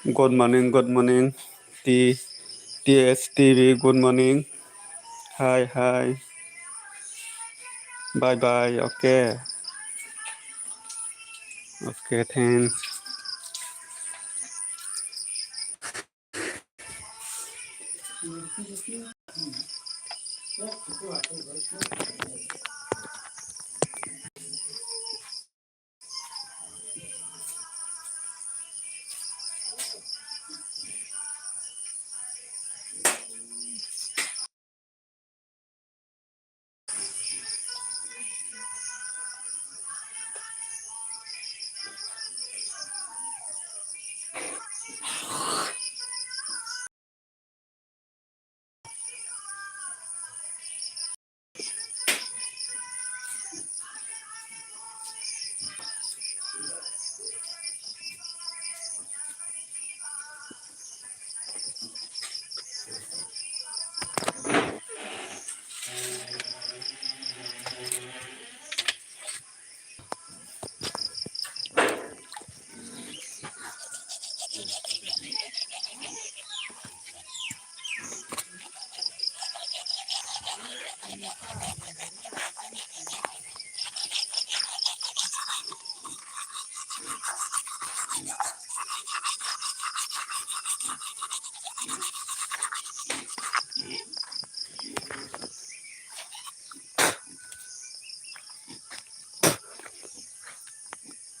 Good morning, good morning. TSTV, good morning. Hi, hi. Bye bye. Okay. Okay, thanks.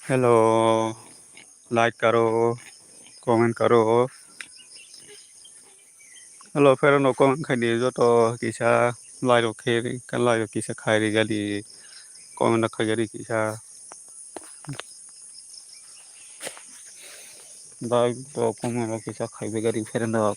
Hello. Like करो, comment करो. Hello, pero no comment khai đi cho to kisa like được khe đi, cái like được kisa khai đi cái đi comment được khai đi kisa like to comment được kisa khai đi cái đi pero no.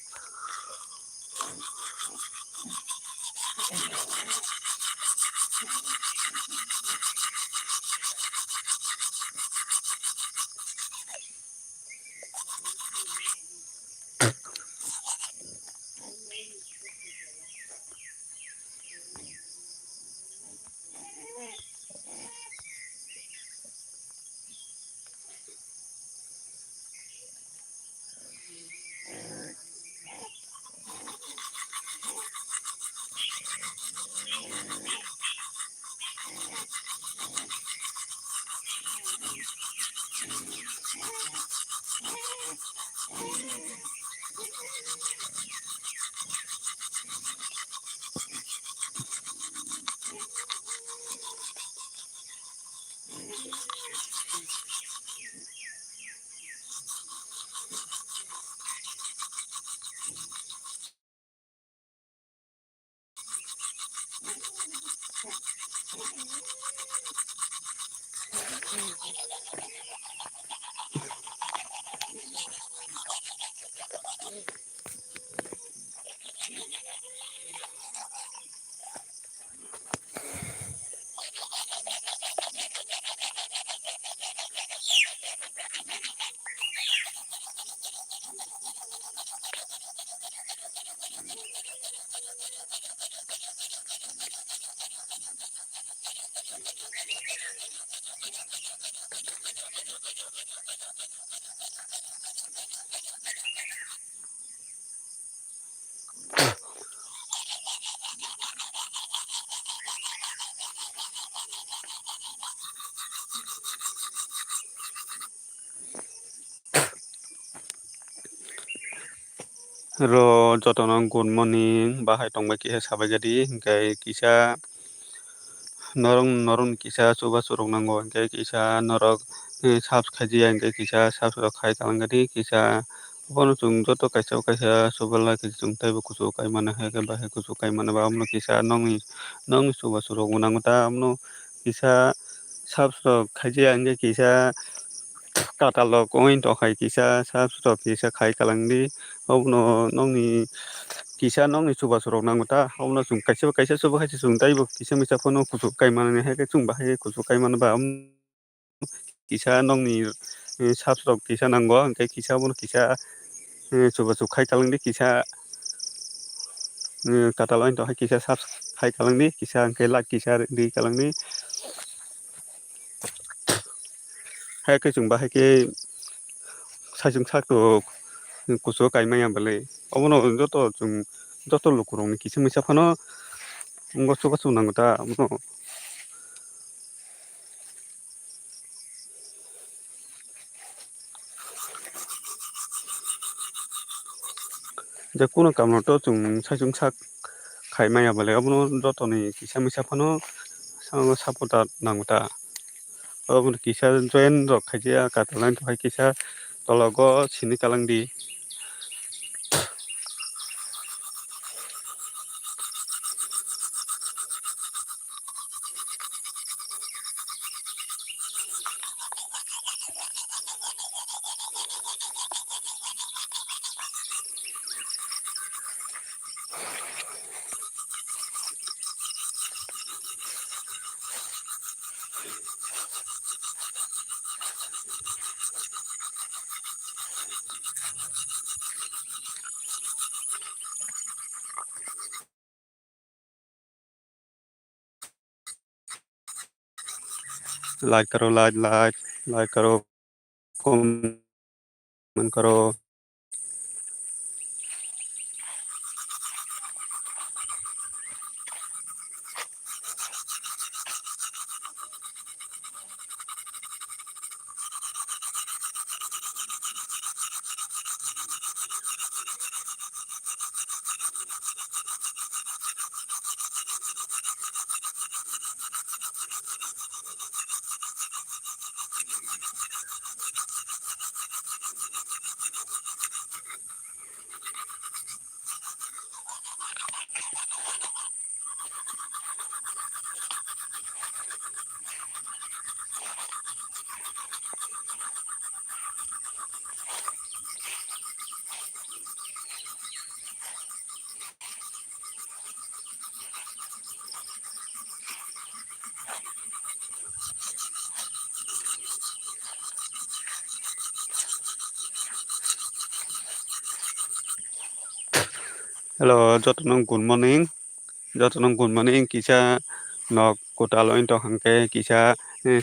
Jotono good morning bahai tongbai kisa sabai jadi hingkai kisa norong kisa chuba churuk nango hingkai kisa norok subs khaijiya hingkai kisa subs rok khai kalangadi kisa bono chung joto kaisa subala chung teibo kuchu kaimana haike bahai kuchu kaimana ba amno kisa nongni chuba churuk nango ta amno kisa subs rok khaijiya hingkai kisa katalog oin tokhai kisa subs rok kisa khai kalangdi abono nongni chuba churuk nango ta abono chung kaisa chuba kaisa chung teibo kisa misa phono kuchu kaimana haike chung bahai kuchu kaimana ba kisa nongni subs rok kisa nango hingkai kisa abono kisa chuba chuk khai kalangdi kisa katal oin tokhai kisa subs khai kalangdi kisa hingkai like kisa ri kalangdi haike chung bahai ke saijung sakto kuchu kaimaya balai abono joto lukurokni kisa misa phano ongo chuba chuk nango ta abono kuno kamno to chung saijung sak kaimaya balai abono jotoni kisa misa phano sapota nango ta abono kisa join rok khaijiya katal oin tokhai kisa tologo sini kalangdi like karo comment karo hello jotono good morning kisa nok kotal oin tok hingkai kisa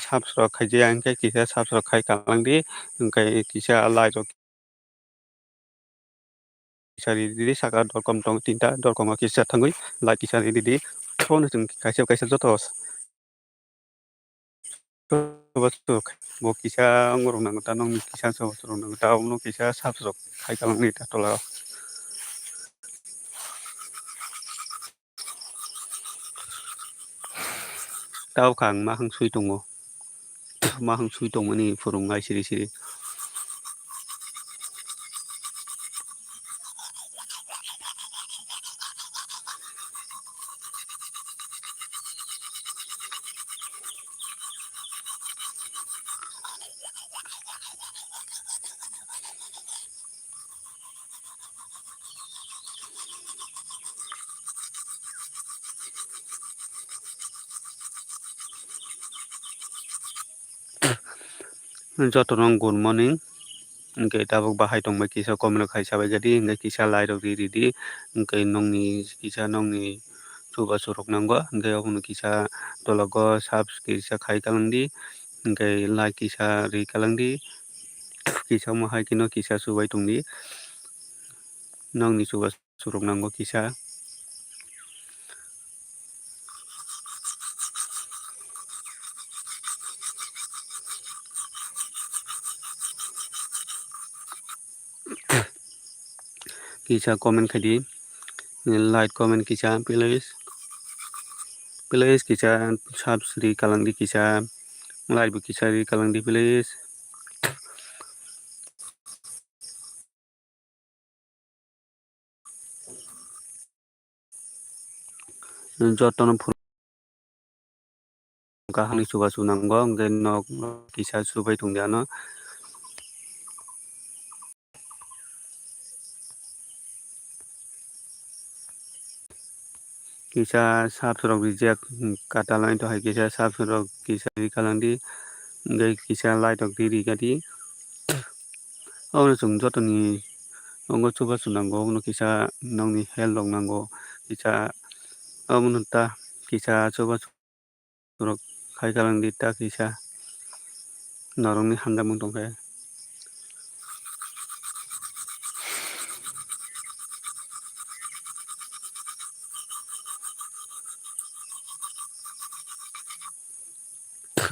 subs rok khaijiya hingkai kisa subs rok khai kalangdi hingkai kisa like rok kisa ri saka dorkom tong tinta dorkom kisa thangui like kisa ri. Phone जों खायसे जथ'स soba suruh bo kisah ngurung nang ta nong kisah soba suruh nang ta no kisah sab suruk khai kalang ni ta tola tao kang ma hang sui tongo ma hang sui tong ni furung ngai siri joto nong good morning ingke tabuk bahai tong ba kisah komno khai sabai jadi ingke kisah lai rok di ingke nong ni kisah nong ni soba suruk nanggo ingke obono kisah tolago sab kisah khai kalang di ingke lai kisah ri kalang di kisah mahai kino kisah subai tong di nong ni soba suruk nanggo kisah kisah komen khai di like comment kisah please kisah sab ri kalang di kisah like bu kisah ri kalang di please joto no kahang suba sunanggo ingke nok kisah subai tong dia no kisah sab suruk reject kata lain to hai kisah sab suruk kisah ri kalang di ingke kisah lai tok di ri gadi ono chung joto ni ongo suba sunanggo ono kisah nong ni hell rok nanggo kisah omono ta kisah suba suruk khai kalang di ta kisah norong ni hamda mung tongkhe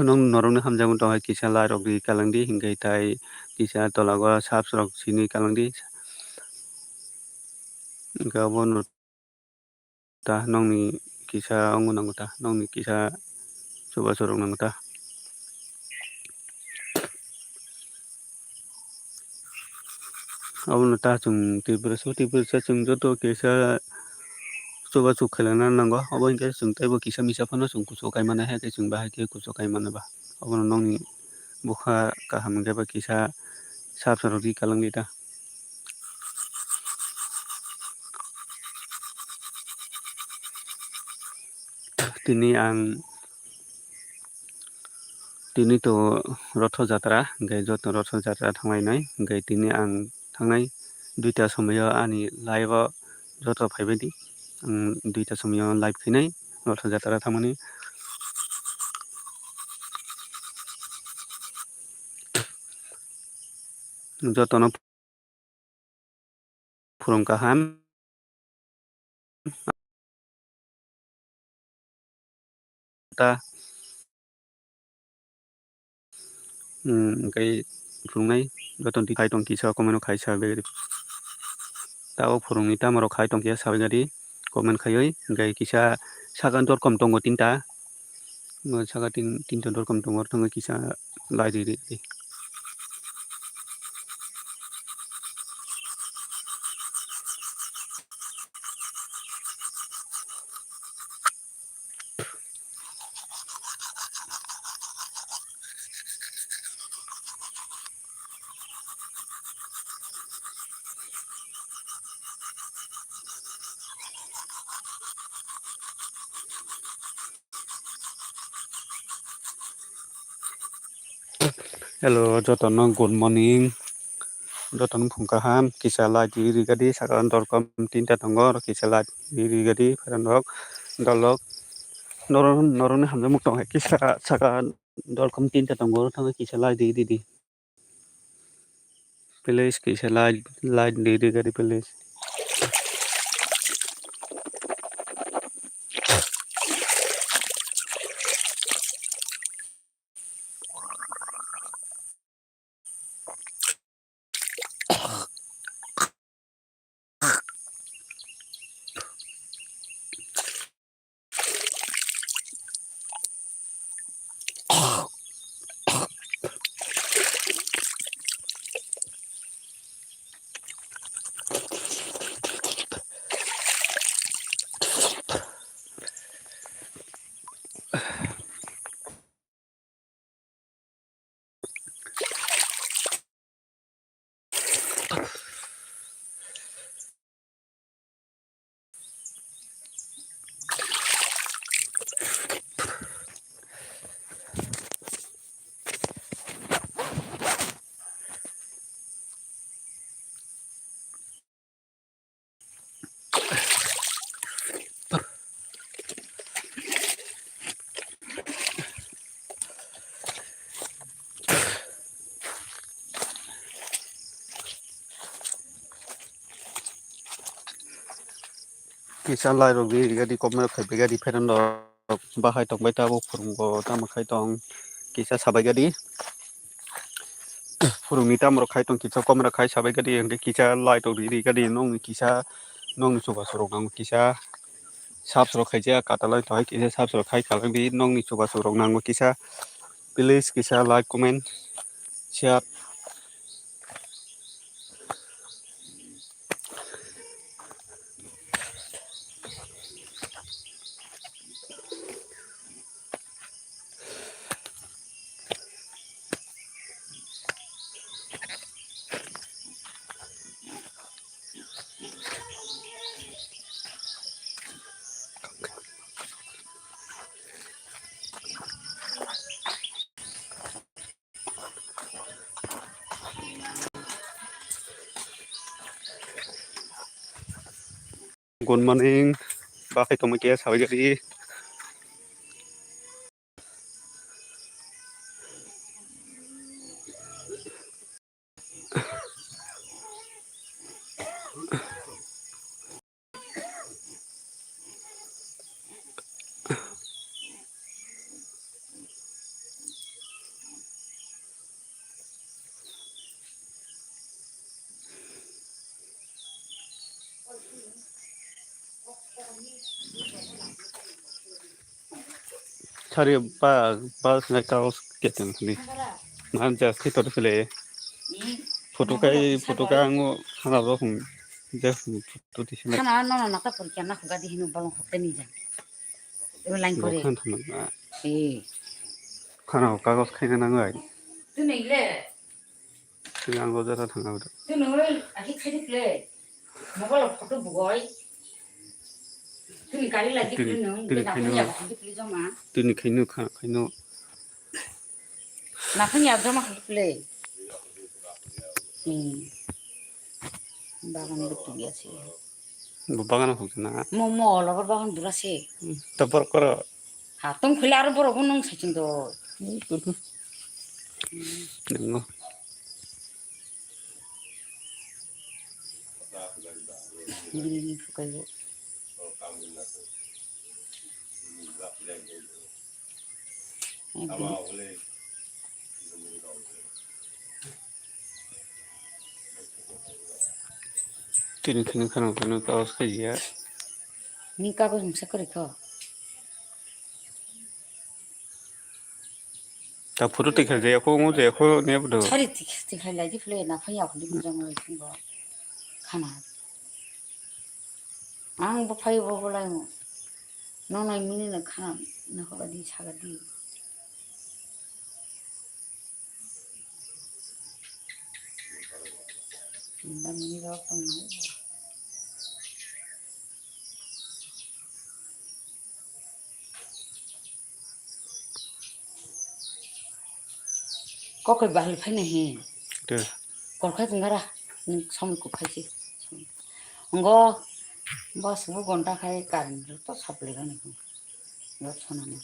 nong norong ni hamja mung tongkhe kisah lai rok ri kalang di ingke tai kisah tolago sab suruk sini kalang di ingke obono ta nong ni kisah ongo nanggo ta nong ni kisah suba suruk nanggo ta obono ta chung tibresa chung joto kisah soba suk khailana nanggo obo ingke chung teibo kisah misa phano chung kuchu kai mane hai chung bahai ke kuchu kai mane ba obono nong ni bukha kaham hingke ba kisah sab suruk ri kalang di ta tini to rotho jatra ingke joto rotho jatra thanglai nai ingke tini ang thangnai 2ta somoyo ani live o joto phaibai di 2ta somoyo live khainai rotho jatra thangmani joto no phurung kaham ta ingke phurungnai joto ni khai tong kisah komen khai sabai tao phurung ni tamo rok khai tong kia sabai gadi komen khaioi ingke kisah sagan dorkom tongo 3ta saga 3ta dorkom tongo tongo kisah lai ri hello joto no good morning joto no phung kaham kisah lai ri gadi sagan dorkom 3ta tongo kisah lai ri gadi pharan rok dalok norong ni hamja mung tong hai kisah sagan dorkom 3ta tongo tongo kisah lai di please kisah lai ri gadi please Kisa lai rok di gadi komna khaibai gadi pheran rok bahai tongbai tabo phurungo tamo khai tong kisa sabai gadi phurungni tamo rok khai tong kisa komra khai sabai gadi engke kisa lai tok di gadi nong kisa nong chuba sorok nang kisa sabs rok khaijak katalai thai kisa sabs rok khai kalang di nong ni chuba sorok nang kisa please kisa like comment share good morning bahai tongbai kisa sabai gadi Sorry, ba snack house getting ni. Man just hit or file. Photo kai ango khana ro hum. Just photo di sina. Kana no na ka purkya na khuga di hinu balong khokte ni ja. Ero line kore. Khan thana. Khana kagos khaina na ngai. Tu nei le. Yang go jara thanga ro. Tu noi ahi khadi kle. Mobile photo bugoi. Tu ni kali lagi kle no. Ke na khanya ba khadi kle jama. Tu ni khainu. Na khanya jama khadi kle. Bagan betu biasa. Bagan ho na. Momo labar bagan durase. Tapar kara. Ha tum khilar boro gunung sachin do. Nengo. Ini fukai bu. Tini khana kagos khaiya. Ni kagos masa kore ko. Ta photo tikha je ko ngo je ko ne bdo. Chari tikhai lagi kle na khanya khadi jama ko. Khana. Ang bapai bolai mo. Nonai mini na khana na khadi chagadi. Mini ro pang nai. Có cái bahal phai nahi. Kor khai tungara. Sam ko khai si. Ngo bas bu gonta khai karin to saple ga ni. Got sona ni.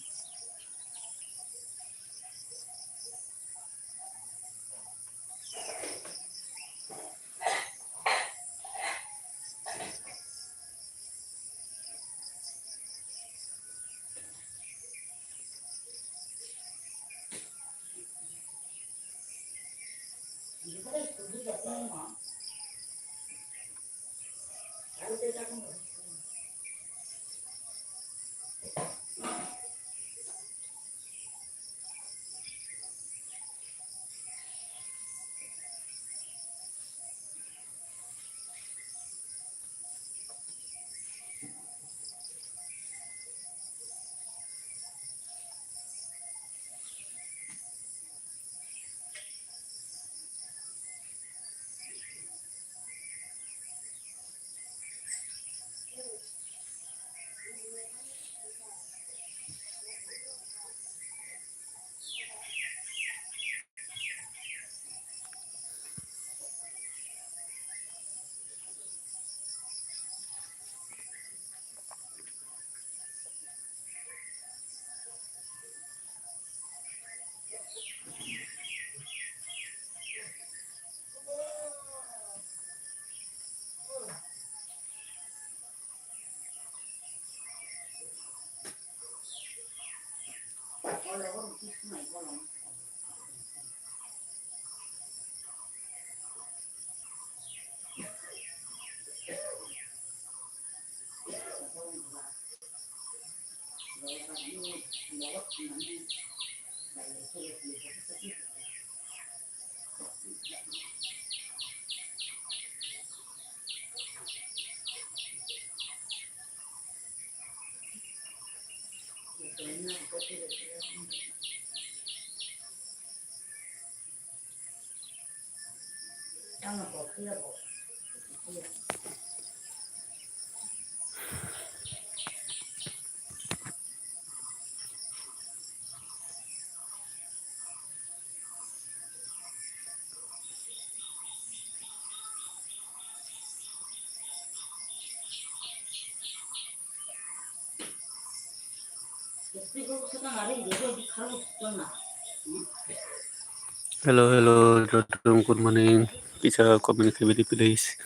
Hello, Dr. Good morning. Bisa communicate please.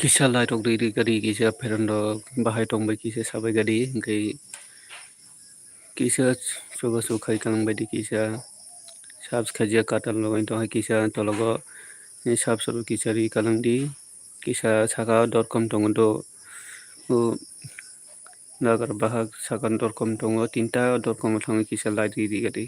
Kisah lai tok diri gadi kisah perondo bahai tong bai kisah sabai gadi kai kisah coba sukai kang bai di kisah subs khajia katal logain to kisah tologo subs ro kisah ri kalang di kisah saka.com tongondo nagar bahag sakan.com tongo tinta.com thongi kisah lai diri gadi.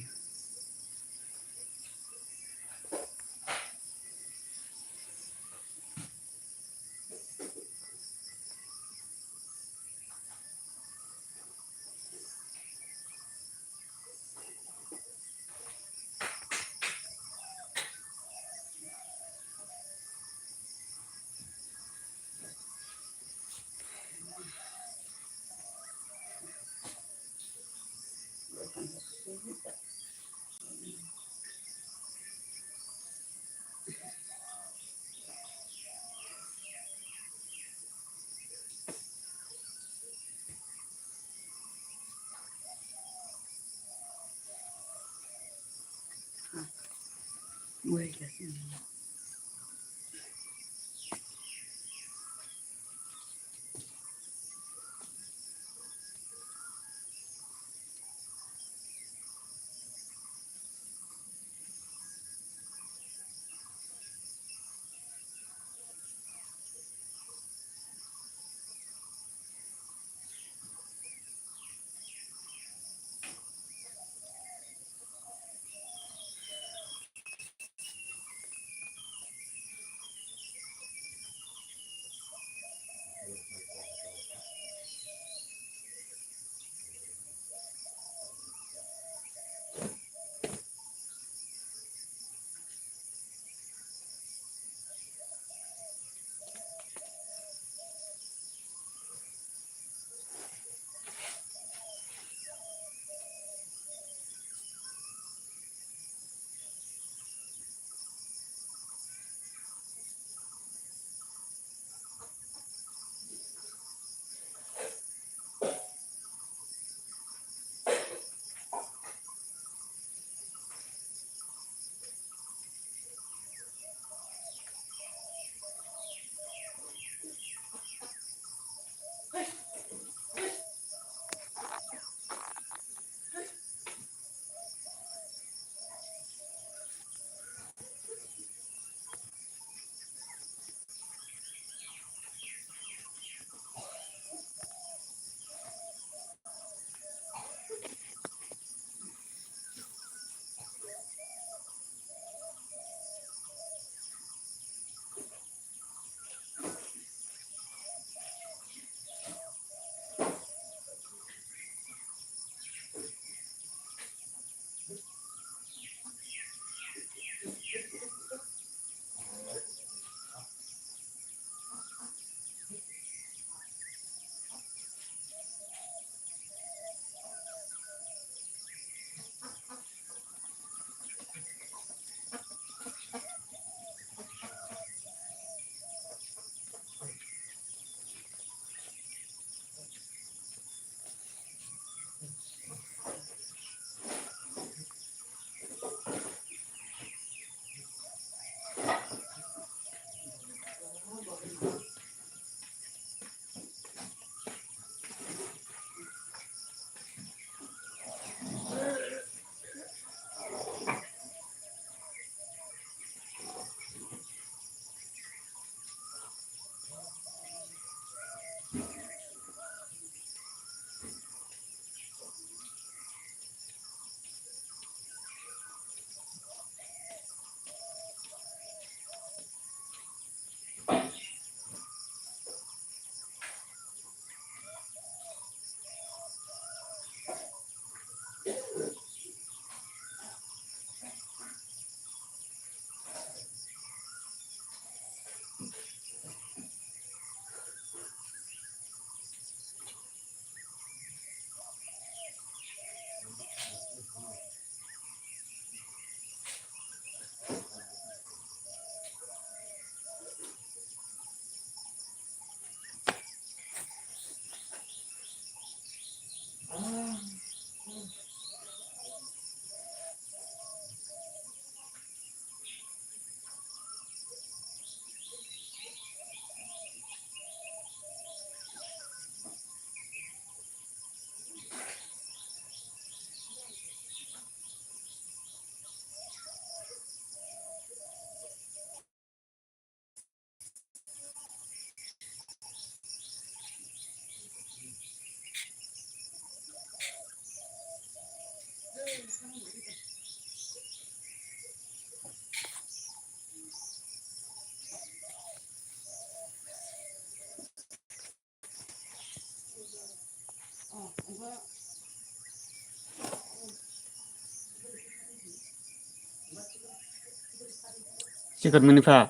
Sikat Munifa.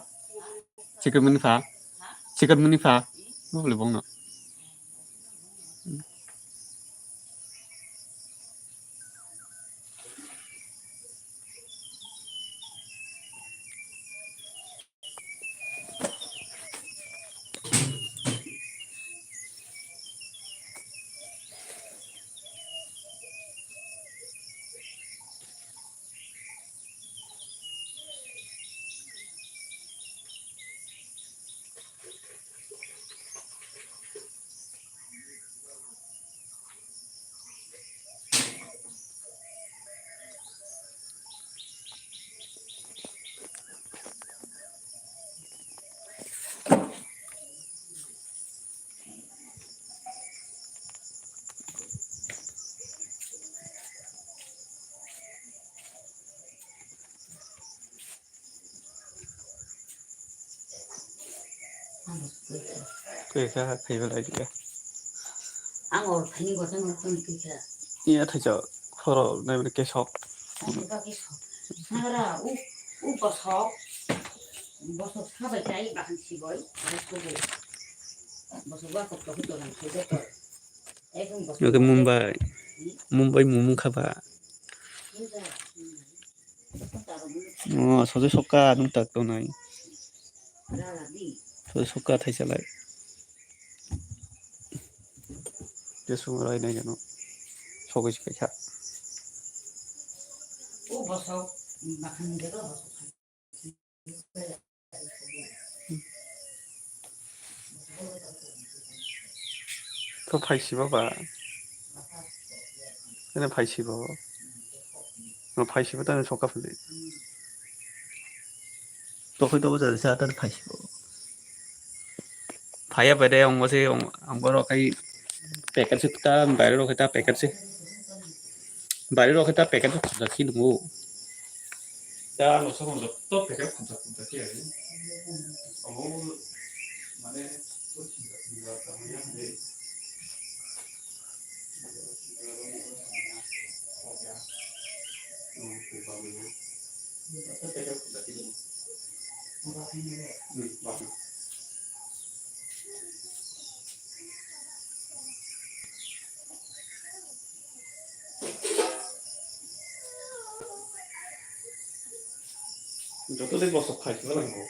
Sikat Munifa. Sikat Munifa. Nó boleh bong no. 그러니까 그걸 알지가. 앙어 파는 거는 어떤 그게. 이야 타죠. 서로 내가 계속. 나라 우 버섯 버섯 사발 짜이 막 시골 버섯 와 kopto hito nang kudo 애금 버섯 여기 문바이 무문카바. 서재 속가 눈딱 떠나이. 서재 속가 타이살라이. 계속 라이 내게노. 속이 시켜차. 우 버섯 막하는 데가 버섯. 더 파이 씹어봐. 그냥 파이 씹어. 너 파이 씹었다는 속가 풀리. 또 hơi đâu giờ ra tới phải phải về đây ông có gì ông có rồi cái bẻ cái sức ta bài rồi cái ta bẻ cái sức bài rồi cái ta bẻ cái sức 감자 khi đúng không ta nó sao không 또 bẻ cái 감자 kia đấy ông mà này tôi chỉ là tao nhớ đấy 저도 벌써 가 있어가지고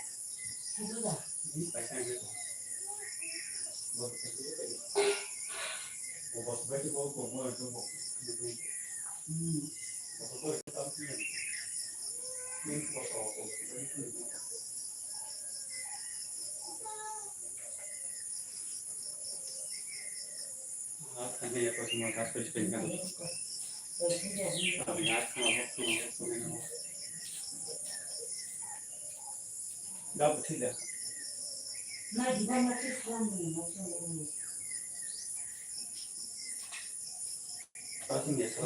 당연히 약간 좀 가서 있으니까 나 붙이자. 나 이거 맞지 사람들이 맞죠. 빠진 게 있어.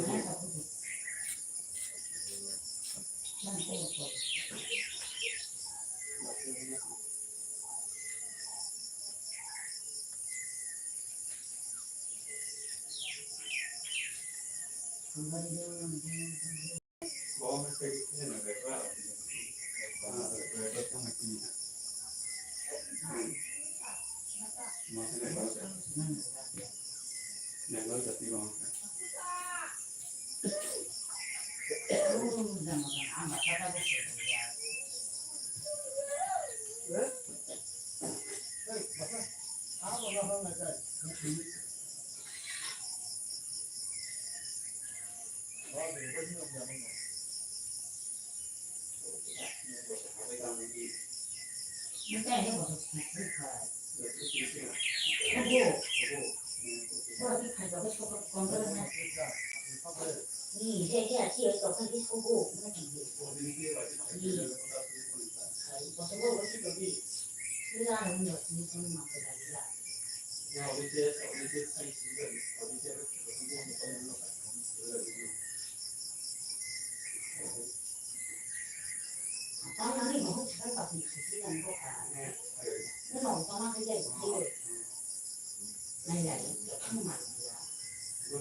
야,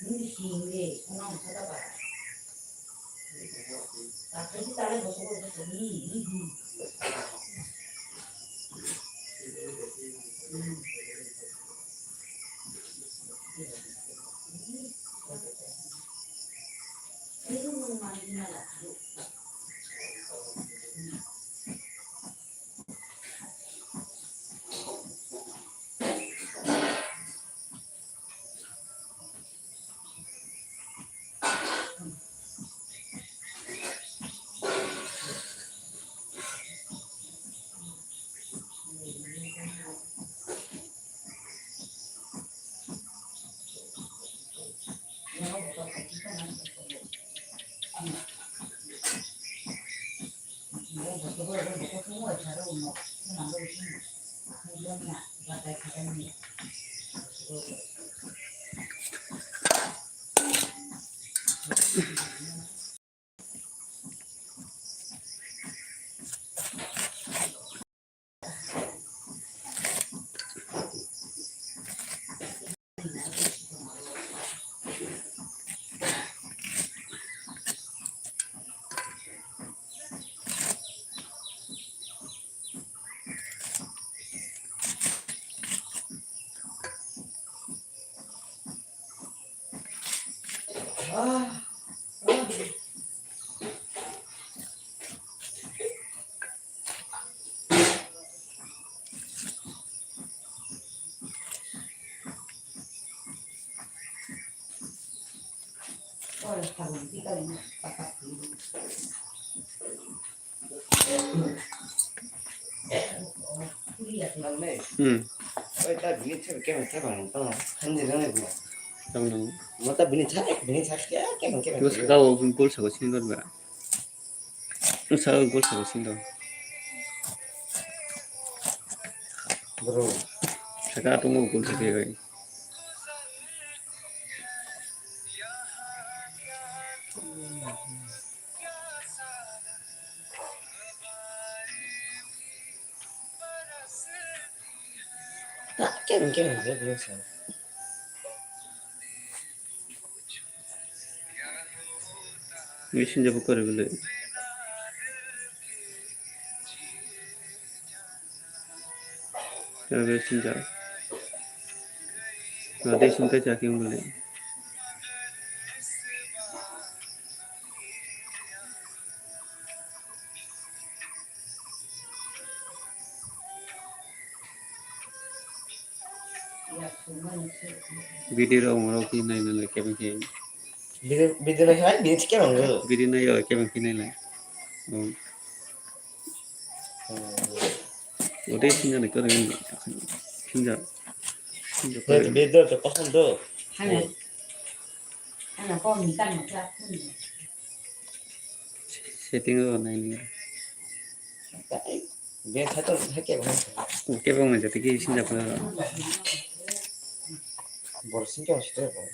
니 힘이 공항 찾아봐. 나 그렇게 따라 보고 그랬어. 맞네. 응. 딱 미니 탭 깨면 한지 전에 뭐. 정도. 뭐딱 미니 깨면 그거 사가고 골 사고 치는 거야. 사가고 골 사고 치는 거. 뭐로. 사가 또 골 사게 가. 딱 깨면 돼 그래서. 왜 신자부 거를 그래? 왜 신자? 나 대신까지 자기 걸래. Video ngoro ki nai na ke ban ki 미드는 해 미니 탭 깨면 거. video na yo ke ban ki nai la ode sinja ne ko sinja 그 미드 또 빡한데. 하나 보니까 먹자. setting ro nai ni 미니 탭도 할게 뭐. ke ban ma jati ki sinja ko 뭘 신경 쓰대 뭐.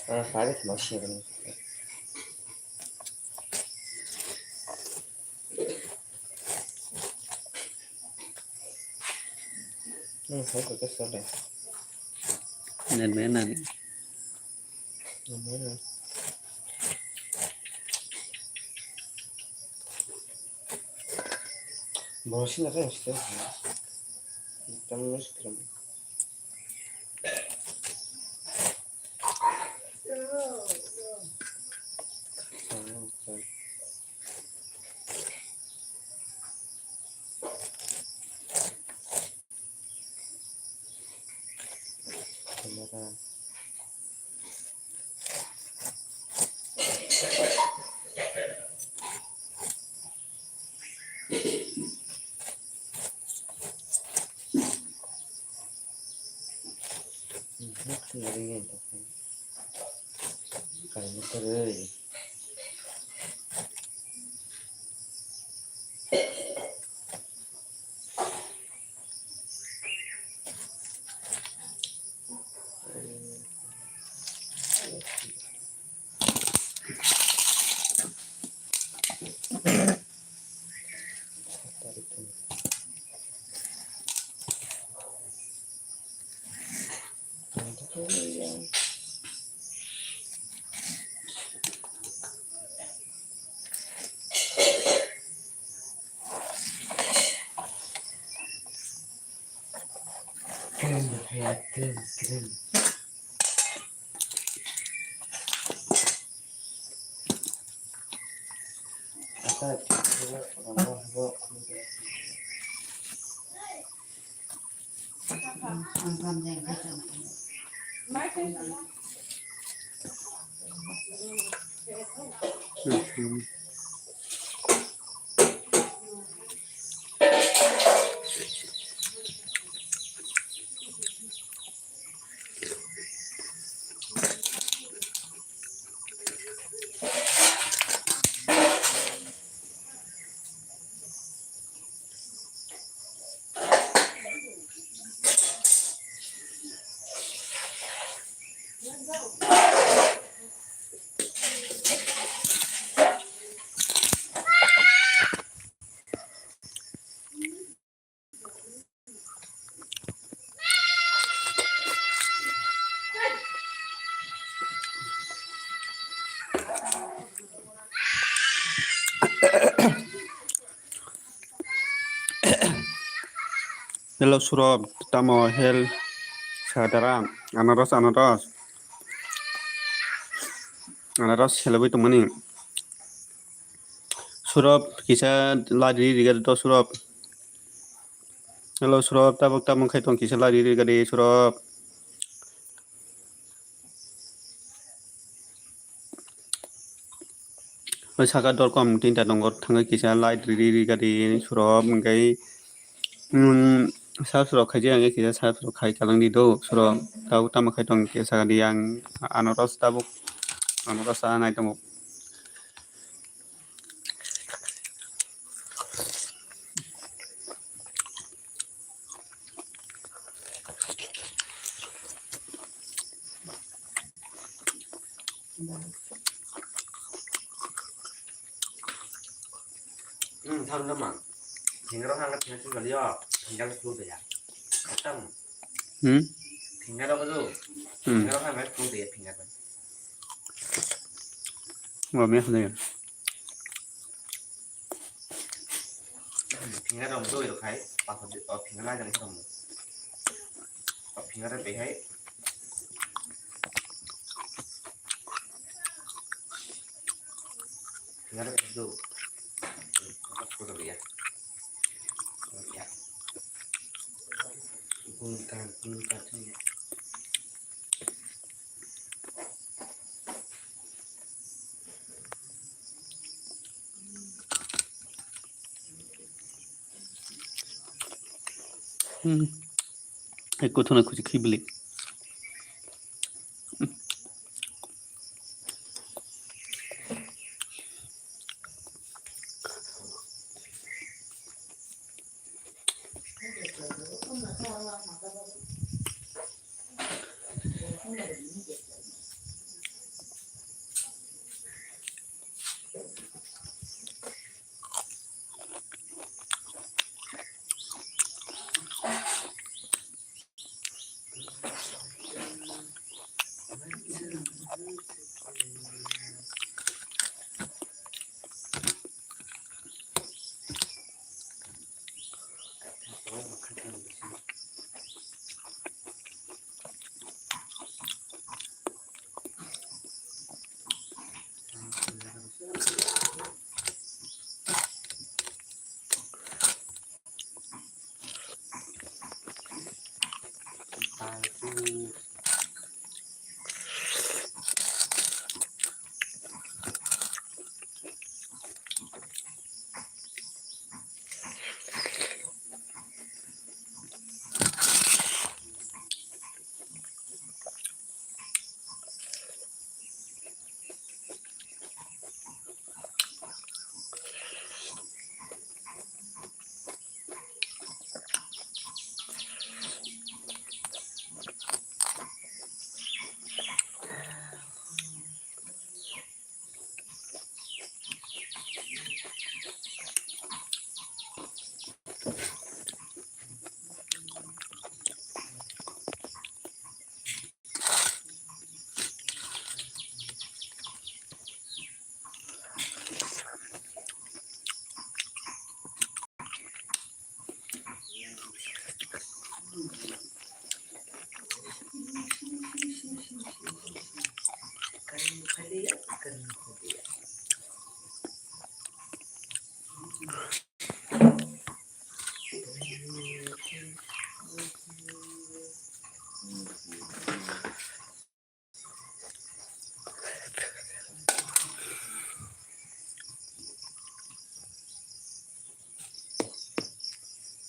아, 가게 맛있네 그럼. 응, 그거 됐어, 그래. nen me na ni 뭐야? 뭐 신나서 진짜. 일단 뭐 시끄러워. 내가 Mucho ingrediente. Carne por keren. Apa coba Ăn đèn cái chồng Hello Surab, tamo hel sadara anaras helabai tumani. Surab kisa ladi riga to Surab. Hello Surab, tamo khaitong kisa ladi riga di Surab. Saka dorkom tinta dongor thanga kisa ladi riga di Surab ngai sa Surab khaji ange kisa sa Surab khai kalang di do Surab. Tamo khaitong kisa di yang anaras anai tamo. Thằng đó mà thì nó hàng cái thứ gì đó thì nó luôn vậy tâm thì nó đâu có đâu thì nó hàng cái luôn vậy thì nó Wa me khne. thì nó đâu tôi được thấy ở thì nó lại cái đồng ở thì nó đã bị thấy thì nó đã bị đâu tôi được vậy bukan saja. Aku thona kuch khibli.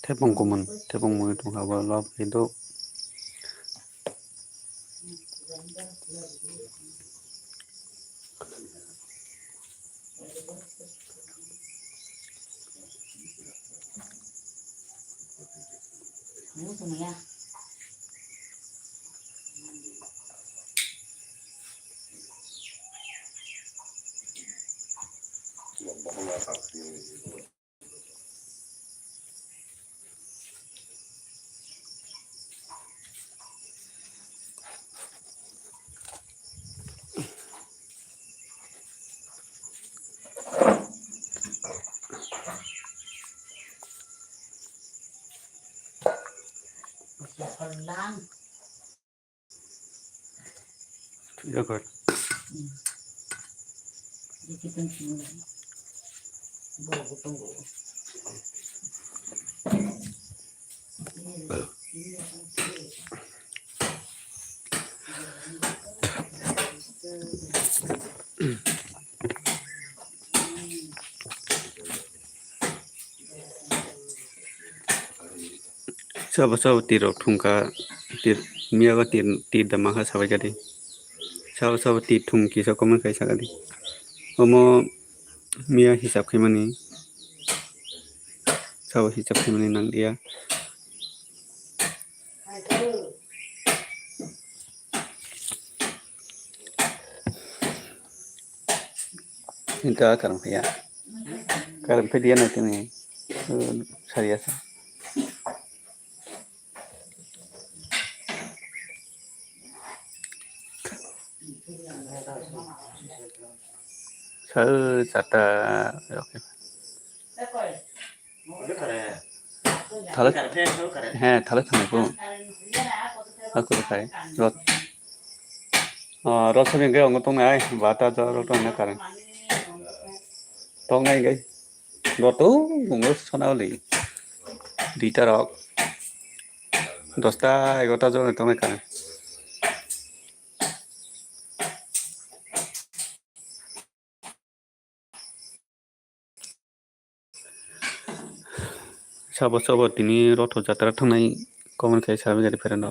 태봉고문 태봉문이 동하고 러브도 무슨 뭐야? 설랑. 이거 이렇게 던지는 거. 뭐 어떤 거? सब तीर ठुमका तीर मिया का तीर तीर दमा का सबाय गदी सब तीर ठुमकी सब कमन खाई सगदी ओमो मिया हिसाब खैमानी सब हिसाब खैमानी नंग दिया इनका करम पे दिया नते ने सरिया सा सर चाटा ओके थाले हैं थाले थाने को aku kai rot rot sabing cái ông tong này bata cho rot tong này karen tong này cái rot tu bungo sona oli dita rok 10টা 11টা জন tong này karen sabo tini rot jatra thangnai common kai sabe gari ferano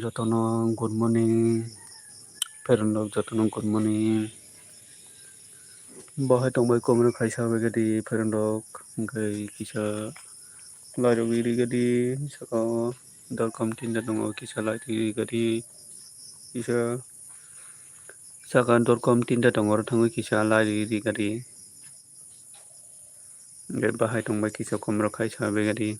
jotono good morning ferano jotono good morning Bahai tongbai komno kaisa begadi ferendok okai kisa lairo giri gadi saka dalkom tinda dongo kisa lairi gadi kisa saka dalkom tinda dongo tango kisa lairi gadi bahai tongbai kisa komro kaisa begadi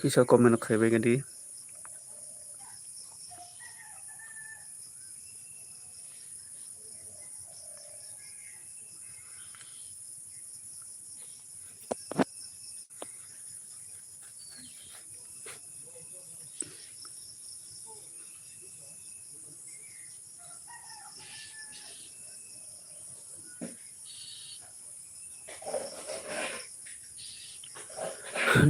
kisa komno kai begadi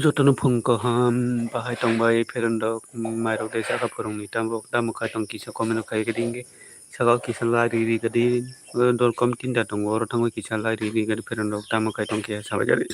jotono phung kaham bahai tongbai ferendok mairok de saka phurungni tamo kai tong kisa komno kai gadi saka kisa lairi gadi dalkom tinda dongo oro tango kisa lairi gadi ferendok tamo kai tong kisa sabai gadi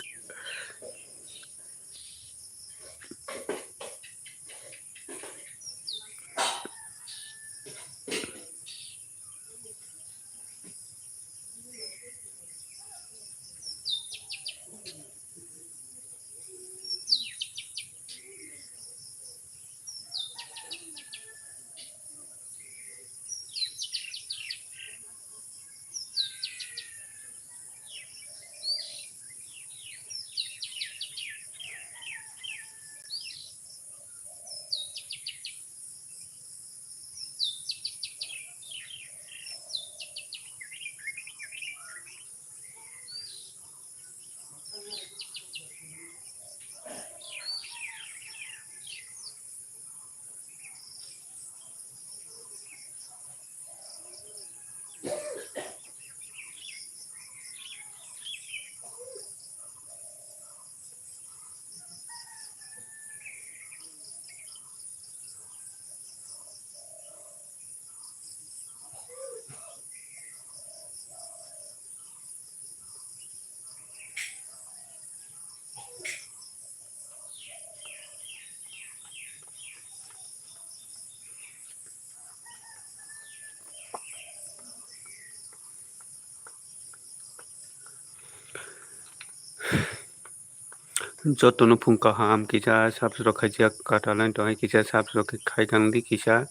jotono phung kaham kisa sabsro khaijak katalan tongai kisa sabsro khai tangdi kisa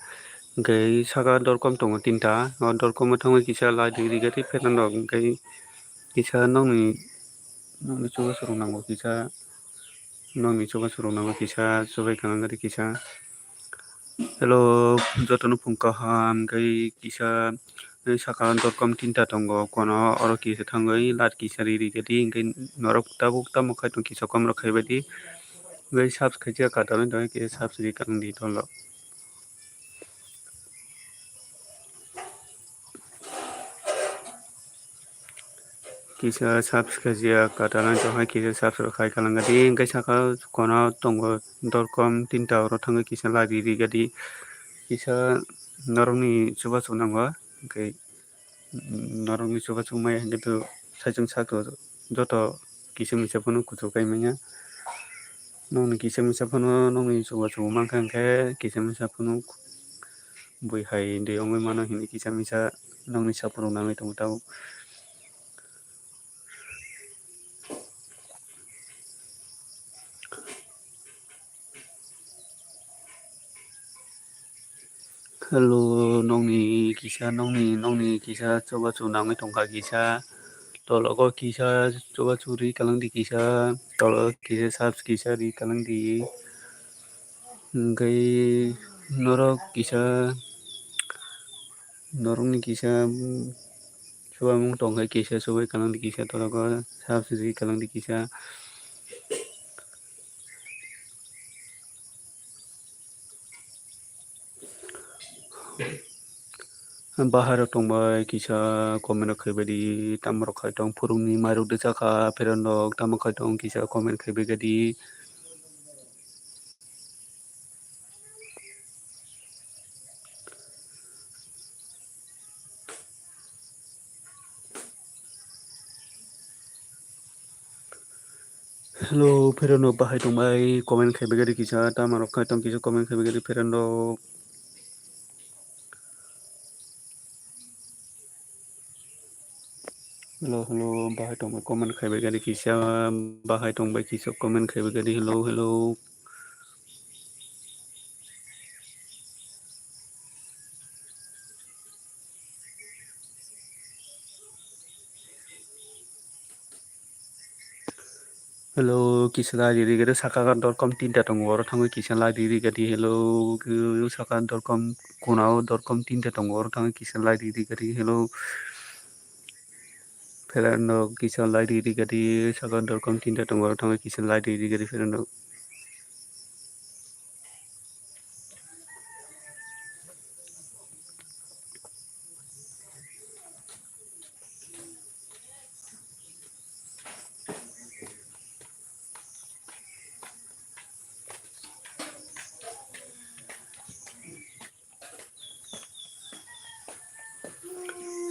okai saka dalkom tongo tinta dalkom tango kisa lairi gadi ferendok okai kisa nongni chuba sorong nango kisa nongni chuba sorong nango kisa chubai kanang gadi kisa hello jotono phung kaham okai kisa saka dalkom tinta tongo kono oro kisa tangai lat kisa riri gadi okai norok tabuk tamo kai tong kisa komro kai badi okai sabs khaijak katalan tongai kisa sabs ri kanang di tolo kisa sabs khaijak katalan tongai kisa sabs ro khai kalang gadi okai saka kono tongo dalkom tinta oro tangai kisa lairi gadi kisa norokni chuba songnango okai norokni chuba songmaya gitu sajong sako joto kisa misa phano kuchu kaimanya nongni kisa misa phano nongni chuba songmangka hingke kisa misa phano bui hai de ongoi mano hini kisa misa nongni saporong nangoi tongo tabo hello nongni kisa chuba chu nangoi tongka kisa tologo kisa chuba chu ri kalangdi kisa tolo kisa sabs kisa ri kalangdi hingkai norokni kisa chubamung tongkai kisa chubai kalangdi kisa tologo sabs ri kalangdi kisa bahar tongbai kisa komen khai badi tamrok khai tong phurungni marok de chaka ferendok tamo khai tong kisa komen khai begadi hello ferendok bahai tongbai komen khai begadi kisa tamarok khai tong kisa komen khai begadi ferendok hello bahai tong comment khai gari kisa bahai tong bai kisa comment khai gari hello hello kisa la diri gari saka.com tinta tong oro thangai kisa la diri gari hello saka.com kunao.com tinta tong oro thangai kisa la diri gari hello Ferano kisa la diri gari saka.com tinta tong oro thangai kisa la diri gari Ferano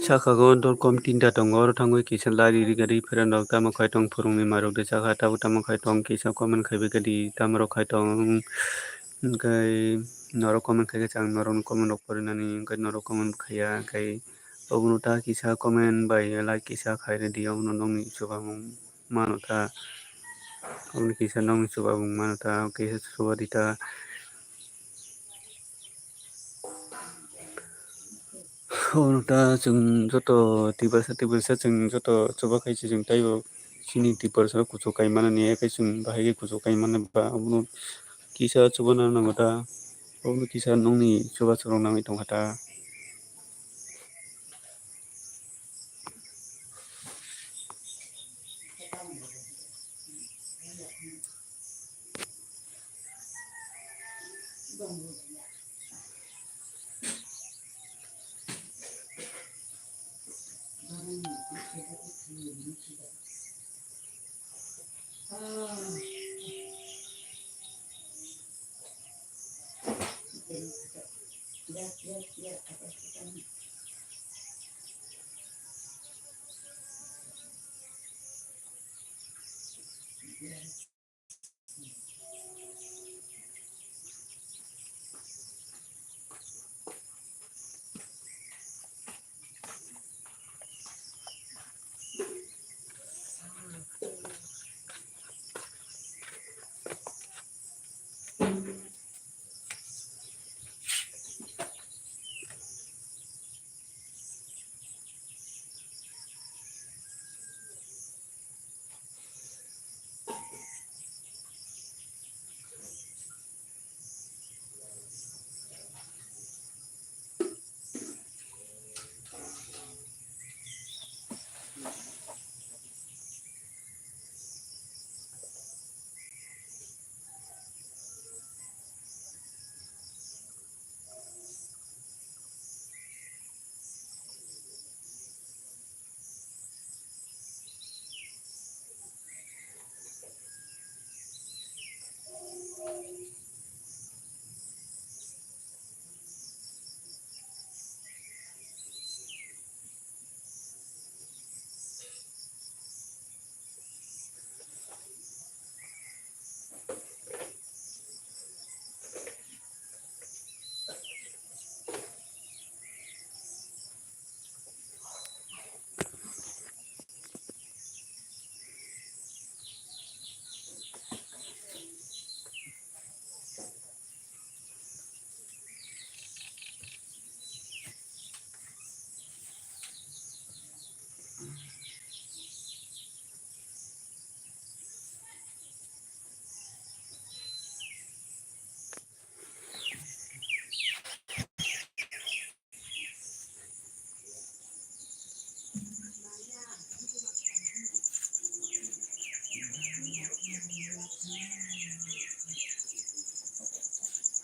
saka.com tinta tong oro thangai kisa la diri gari Ferano tamo khai tong phurungni marok de saka tamo khai tong kisa comment khai gari tamro khai tong Kai noro comment khai chang noro comment okorinani kai noro comment khaya kai ognuta kisa comment bai like kisa khai re dia ognu nongni subamung manuta ogni kisa nongni subamung manuta kisa subadita ognuta chung joto tibalsa chung joto chuba khai chung taibo sini tibalsa kuchu kai manani kai chung bahai kuchu kai manaba ognu kisa chubana nangota ognu kisa nongni chuba churong nangni tongkhata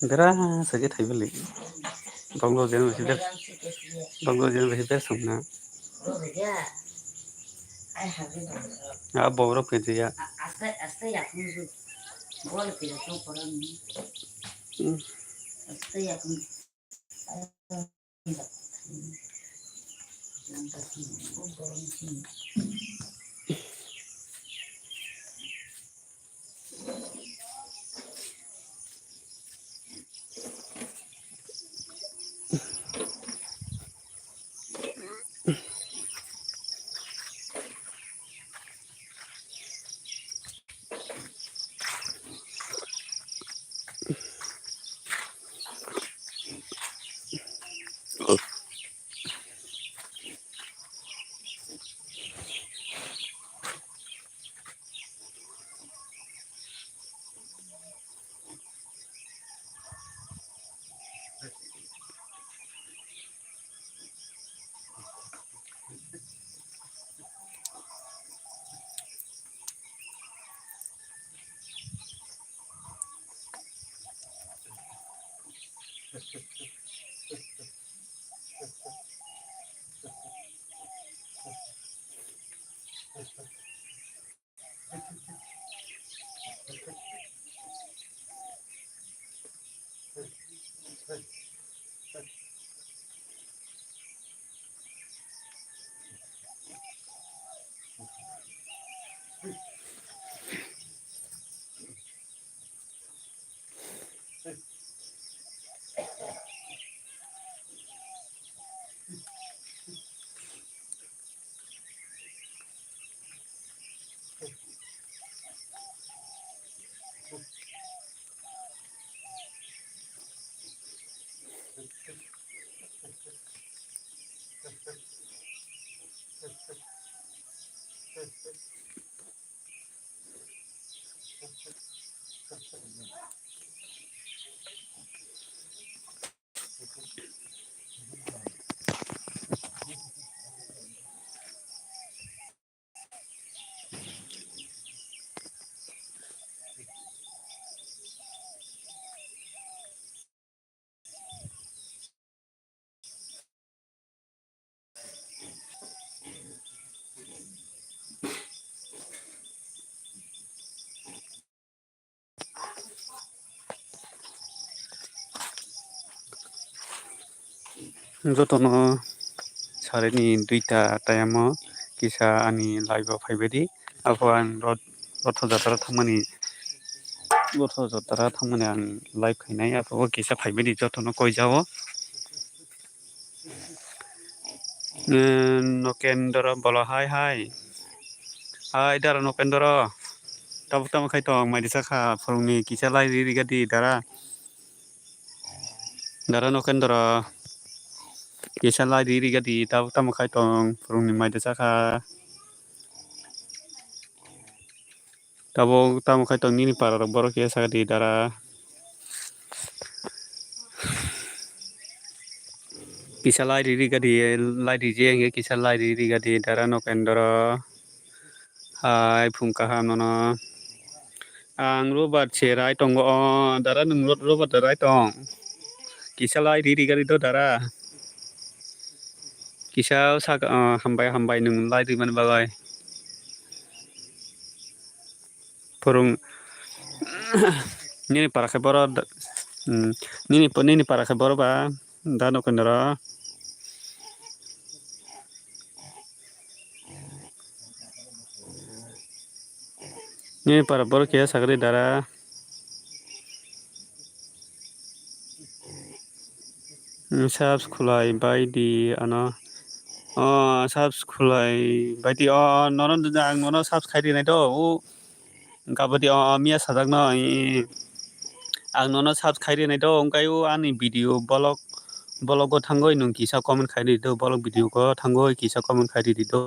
Gara saja thai beli banglo jen masih sumna borok ke dia Hasta ya kun bol pila to poran hasta ya kun Jotono sareni 2टा टाइमाव kisa ani live o faibadi abo ang roth jatra thangmani roth jatra thangmani ang live khainai abo kisa faibadi jotono koijao nokendra bola hai dara nokendra tabuk khai tong maidisa kha phorungni kisa lai rigadi dara nokendra kisa lai rigadi tabuk khai tong phorungni maidisa kha tabuk khai tong nini para boro kisa gadi dara kisa lai rigadi lai rije kisa lai rigadi dara nokendra hai phungka hamnono ang robat cherai tongo dara nung robat rai tong kisa lai rigadi do dara kisa sak hambai nung lai ri man bagai phorung nini para khe boro nini para khe boro ba da nokendra nini para boro kisa sagri dara subs khulai baidi ano subs khulai baidi nono ang nono subs khai dinai do gabadi mia sajak no ang nono subs khai dinai do ongkai ani video blog o thangoi nung kisa comment khai di do blog video ko thangoi kisa comment khai di do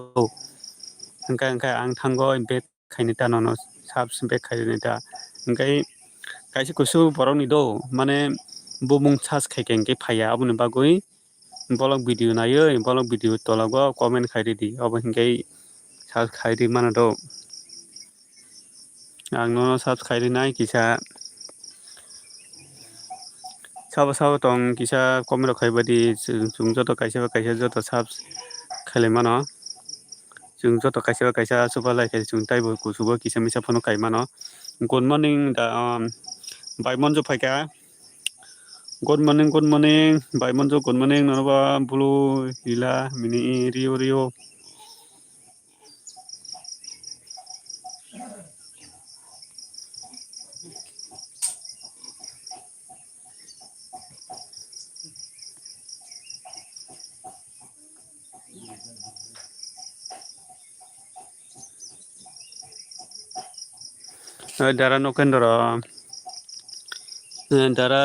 ongkai ang thangoi back khaini ta nono subs back khai dinai ta ongkai kaisa kusu borok ni do mane bumung charge khai kengke phaya aboni bagoi blog video naioi blog video tolago comment khai di abo hingkai subs khai di mano do ang nono subs khai dinai kisa sabo tong kisa comment khai badi jung joto kaisa joto subs khai mano jung joto kaisa subalai khai jung taibo kusubo kisa misa phono kai mano good morning da bai monjo phaika good morning bai monjo good morning nanoba blue hila mini rio dara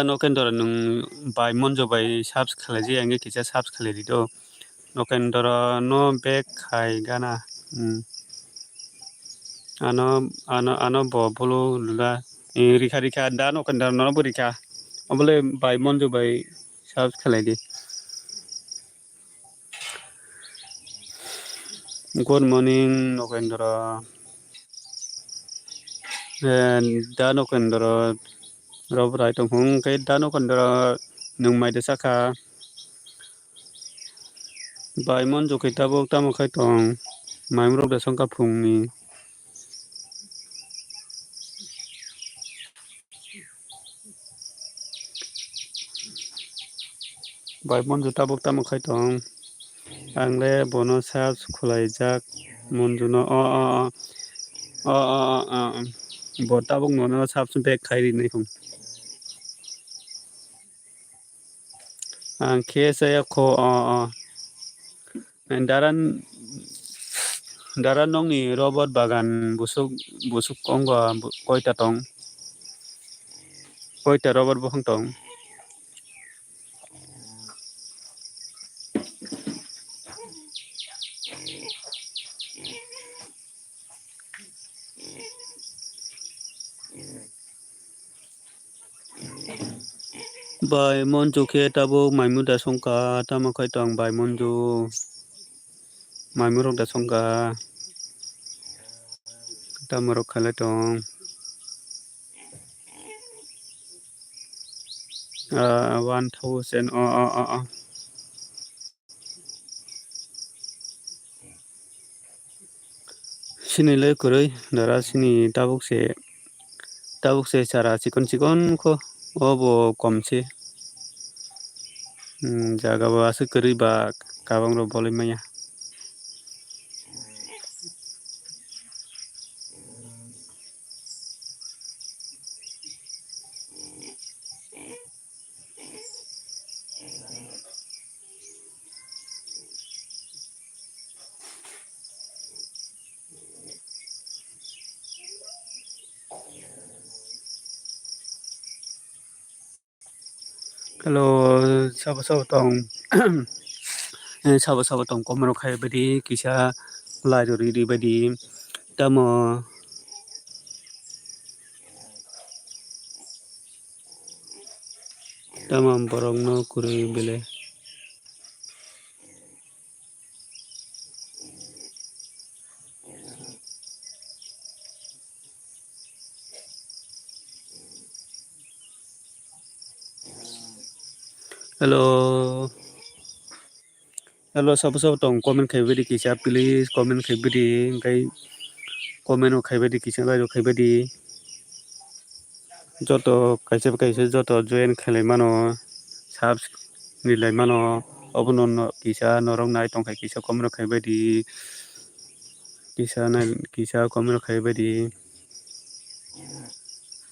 nokendra nung bai monjo bai subs khalaji ange kisa subs khalari do nokendra no back khai gana ano bo bolo lula rikha da nokendra no bo rikha obole bai monjo bai subs khalai di good morning nokendra da nokendra rob rai tong hung kai da nokendra nung mai de saka bai mon jo kai tabok tamo khai tong mai mrok de songka phungni bai mon jo tabok tamo khai tong angle bono sab khulaijak monjuno bo tabok nono sab bek khairi nei khong ang khe saya kho daran nongni robot bagan busuk kongwa koita tong koita robot bokhong tong bai monjo khe tabok maimu da songka tamo khai tong bai monjo maimu rok da songka tamo rok khalai tong 1000 sini le kurui dara sini tabuk se cara chikon kho obo komse jaga ba ase kurui ba kabang ro bolai maya kalau sabo tong sabo tong komro khai badi kisa lajori ri badi tamo borong no kurui bele hello sabo tong comment khai badi kisa please comment khai badi kai comment khai badi kisa lai khai badi joto kaisa joto join khalai mano sab nilai mano obono kisa norok nai tongkhai kisa komro khai badi kisa komro khai badi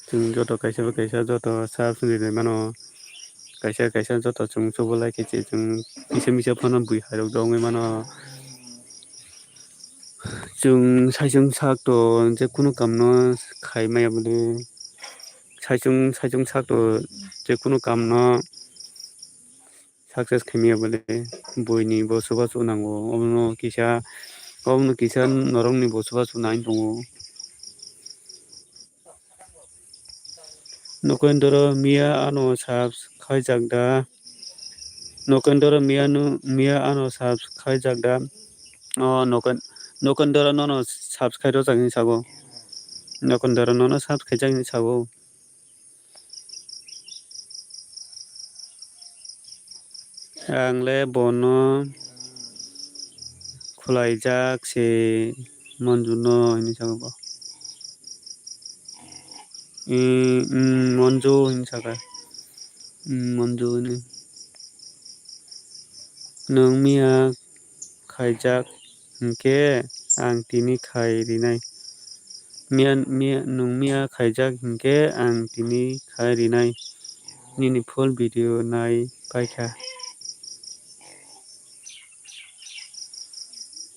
chung joto kaisa joto sab nilai mano kaisa joto chung chobolai kisi chung misa phano bui harok dongoi mano chung saijung sak to je kuno kam no khai maya bole saijung sak to je kuno kam no success khaimaya bole boini bosobaso nango obono kisa norongni bosobaso nai tongo nokendoro mia ano subs khaijakda nokendoro mia ano subs khaijakda nokendoro nono subs khairo jagni sago nokendoro nono subs khaijagni sago angle bono khulaijak se monjuno hini sago monjo hini saga monjo ni nung mia khaijak hingke ang tini khai rinai nung mia khaijak hingke ang tini khai rinai nini full video nai paikha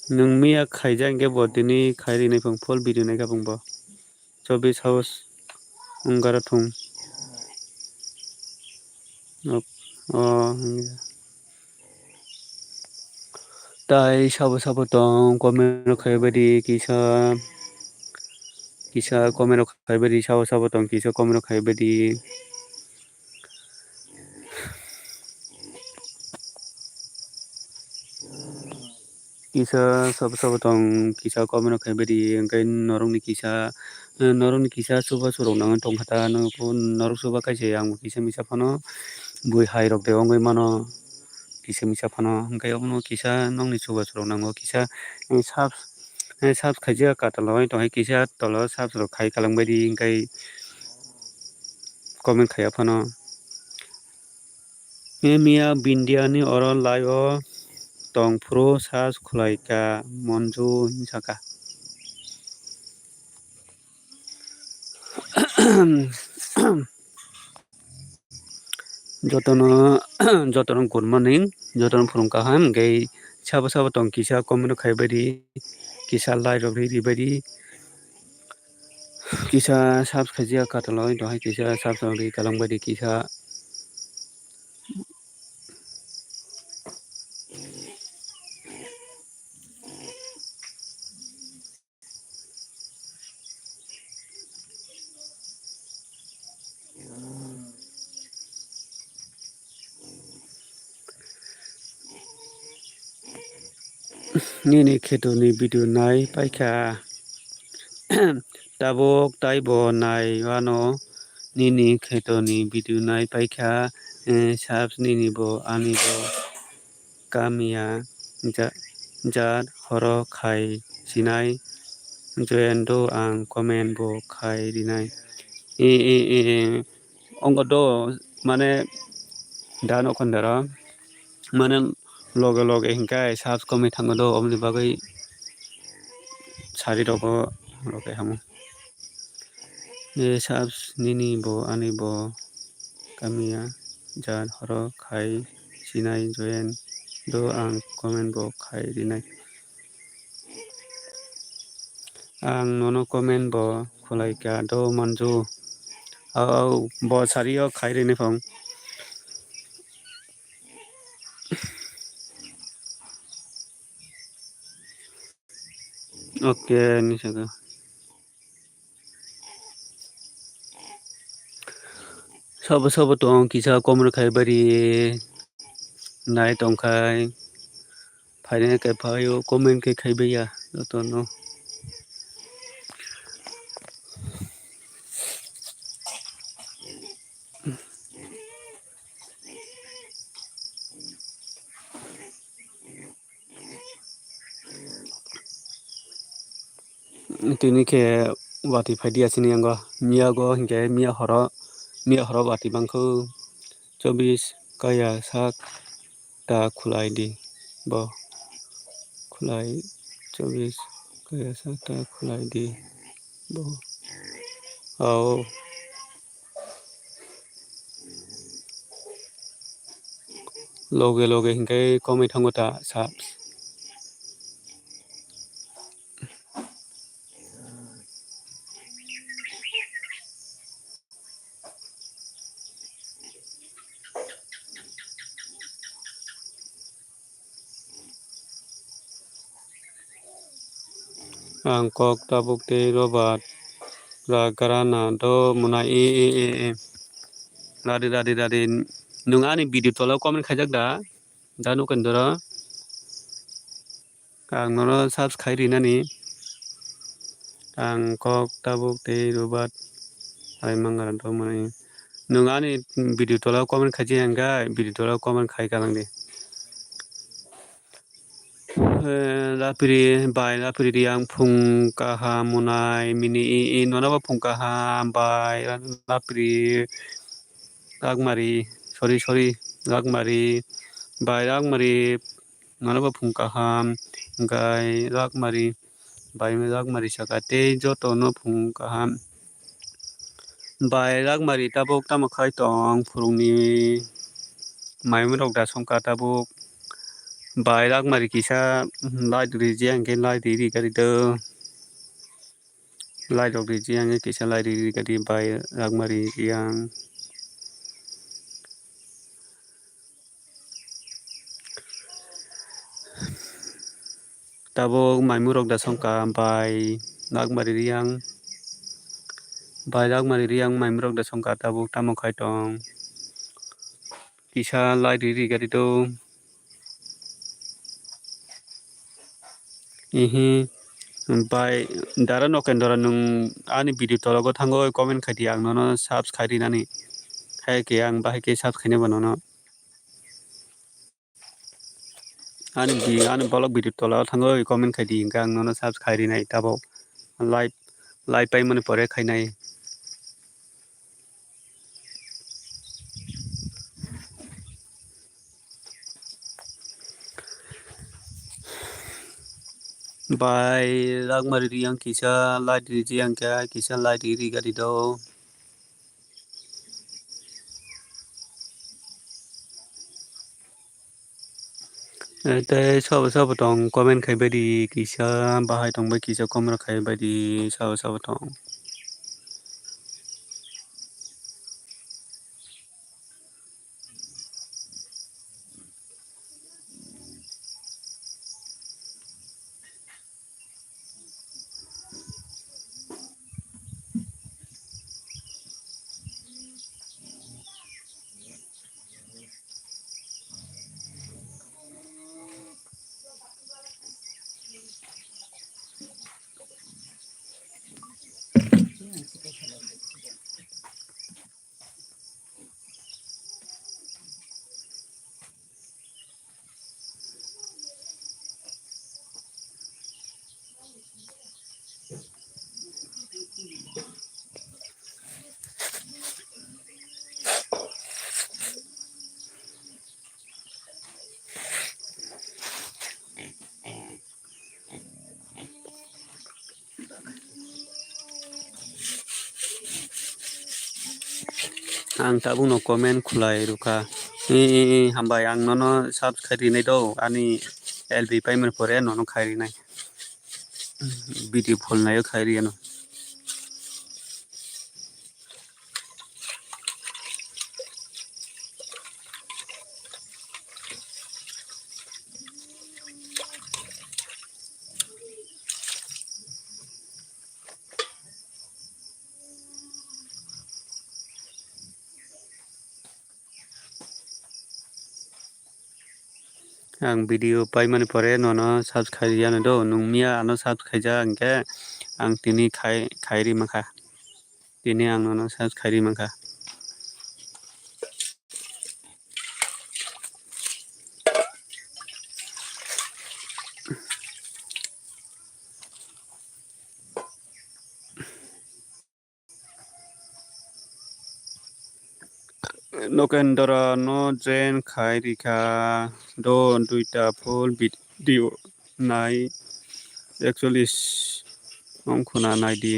nung mia khaijak hingke bo tini khai rinai phang full video nai kapang bo 24 hours ungara thung tai sabo tong comment khai badi kisa comment khai badi sabo tong kisa comment khai badi kisa sabo tong kisa comment khai badi angkai norongni kisa suba surok nang tong khata no norok suba kaise ang kisa misa phano bui hai rok de ongoi mano kisa misa phano hingke omo kisa nongni chubachu rok nango kisa subs khaijak katalogoi tongkha kisa tola subs rok khai kalangbaidi hingkai comment khaiya phano mia bindia ni oro live o tongphuru subs khulaika monju hinsaka jotono good morning jotono phurung kaham hingkai sabo sabo tong kisa comment khaibaidi kisa like rok rebaidi kisa subs khaijak katalogoi tongkha kisa subs rok kalangbaidi kisa nini kheto ni video nai paikha tabok taibo nai wano nini kheto ni video nai paikha subs nini bo ani bo kamia jat horo khai sinai join do ang comment bo khai rinai ongo do mane dano khondara mane loge loge hingkai subs komai thango do omni bagui sari rogo loge hamu subs nini bo ani bo kamia jat horo khai sinai join do ang comment bo khai rinai ang nono comment bo khulaika do manju bo sari o khai rinai phong okay nisaga sabo sabo tong kisa komro khai bari nai tongkhai phaine kai phaio comment ke khaibeya jotono tini ke wati phaidi asini ango mia go hingke mia horo wati bangkhu 24 kaya sak ta khulai di bo khulai 24 kaya sak ta khulai di bo au loge loge hingke komai thango ta subs ang kok tabuk te robat ra garana do muna ladi nungani video tola comment khajak da danu kendora ang nono subs khai rinani ang kok tabuk te robat ai mangara do muna nungani video tola comment khaji hangga video tola comment khai kalangde lapiri bai lapiri yang phung kaha munai mini nona ba phung kaha bai lapiri ragmari sorry ragmari bai ragmari nona ba phung kaha gai ragmari bai ragmari sakate joto no phung kaha bai ragmari tabuk tamo khai tong phurungni maimu rok da songka tabuk bai ragmari kisa light riji angke light ri kari do light rok riji angke kisa light ri kari bai ragmari yang tabuk maimu rok da songka bai ragmari yang maimu rok da songka tabuk tamo khai tong kisa light ri kari do bai dara nokendora nung ani video tolago thango comment khai di ang nono subs khai rinani haike ang bahike subscribe banono ani bolog video tola thango comment khai di ang nono subscribe nai tabo live pai mane pore khai nai by ragmari yang kisa light ri yang kya kisa light ri gari do te sab tong comment khai badi kisa bahai tong bai kisa comment khai badi sab tong ang tabung no comment khulai ruka hambai ang nono subscribe nai do ani lb pai mane pore nono khai ri nai video phol nai khai ri no ang video pai mane pore nono subscribe ya no do nungmia ano subscribe ja angke ang tini khai ri makha tini ang nono subscribe ri makha Nokendra no jen khai ri kha do duita full video nai actually ong khuna nai di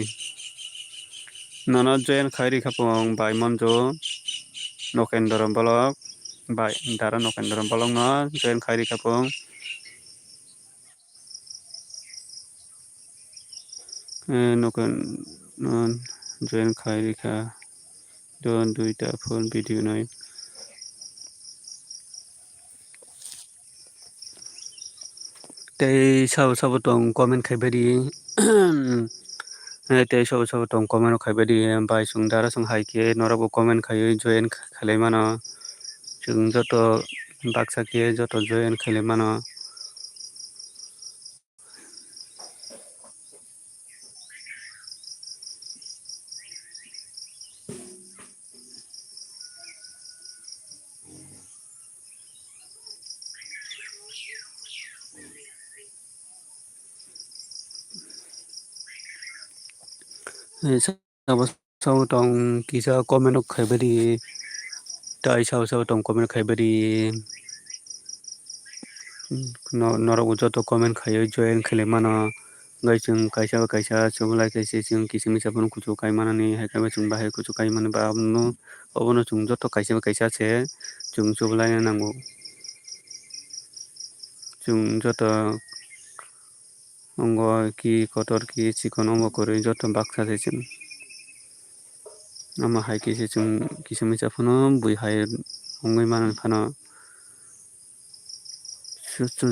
nono jen khai ri khapong bai monjo nokendra bolok bai dara nokendra bolok no jen khai ri khapong noken jen khai ri kha do duita full video nai tei sab tong comment khai bari tei sab tong comment khai bari bai sung dara sung hai ke norabo comment khai join khalai mano sung joto baksa ke joto join khalai mano sab tong kisa comment khai bari tai sab tong comment khai bari norabo joto comment khai join khalai mano gai chung kaisa chublai kaise chung kisimi sapun kuchu kai manani haikaba chung bahai kuchu kai mani ba no obono chung joto kaisa che chung chublai nango chung joto ongo ki kotor ki chikon omo kori joto baksa se chung ama hai kise chung kisimi sapuno bui hai ongai manan phano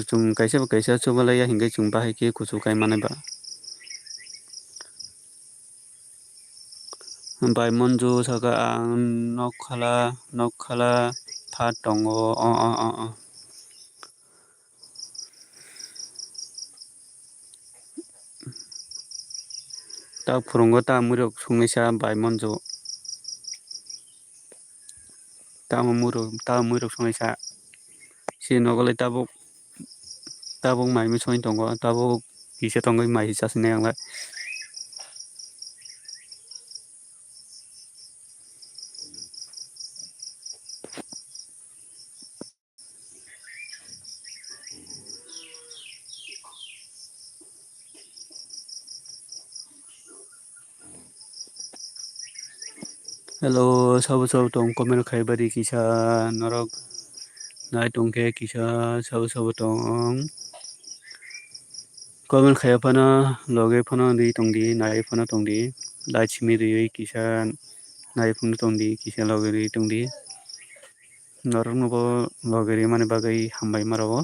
chung kaisa chublai ya hingai chung bahai ke kuchu kai mani ba bai monjo saka ang nokhala phat tongo ta phurungo ta murok sungnaisa bai monjo मुरु संनायसा si nogolai tabuk mai mi soi tongo tabuk kisa tongo mai hisa sini yang lai hello sabu tong komen khai bari kisa norok nai tongke kisa sabu tong komen khai phana loge phana ri tongdi nai phana tongdi lai chimi ri kisa nai phana tongdi kisa loge ri tongdi norok nobo loge ri mani bagai hambai maro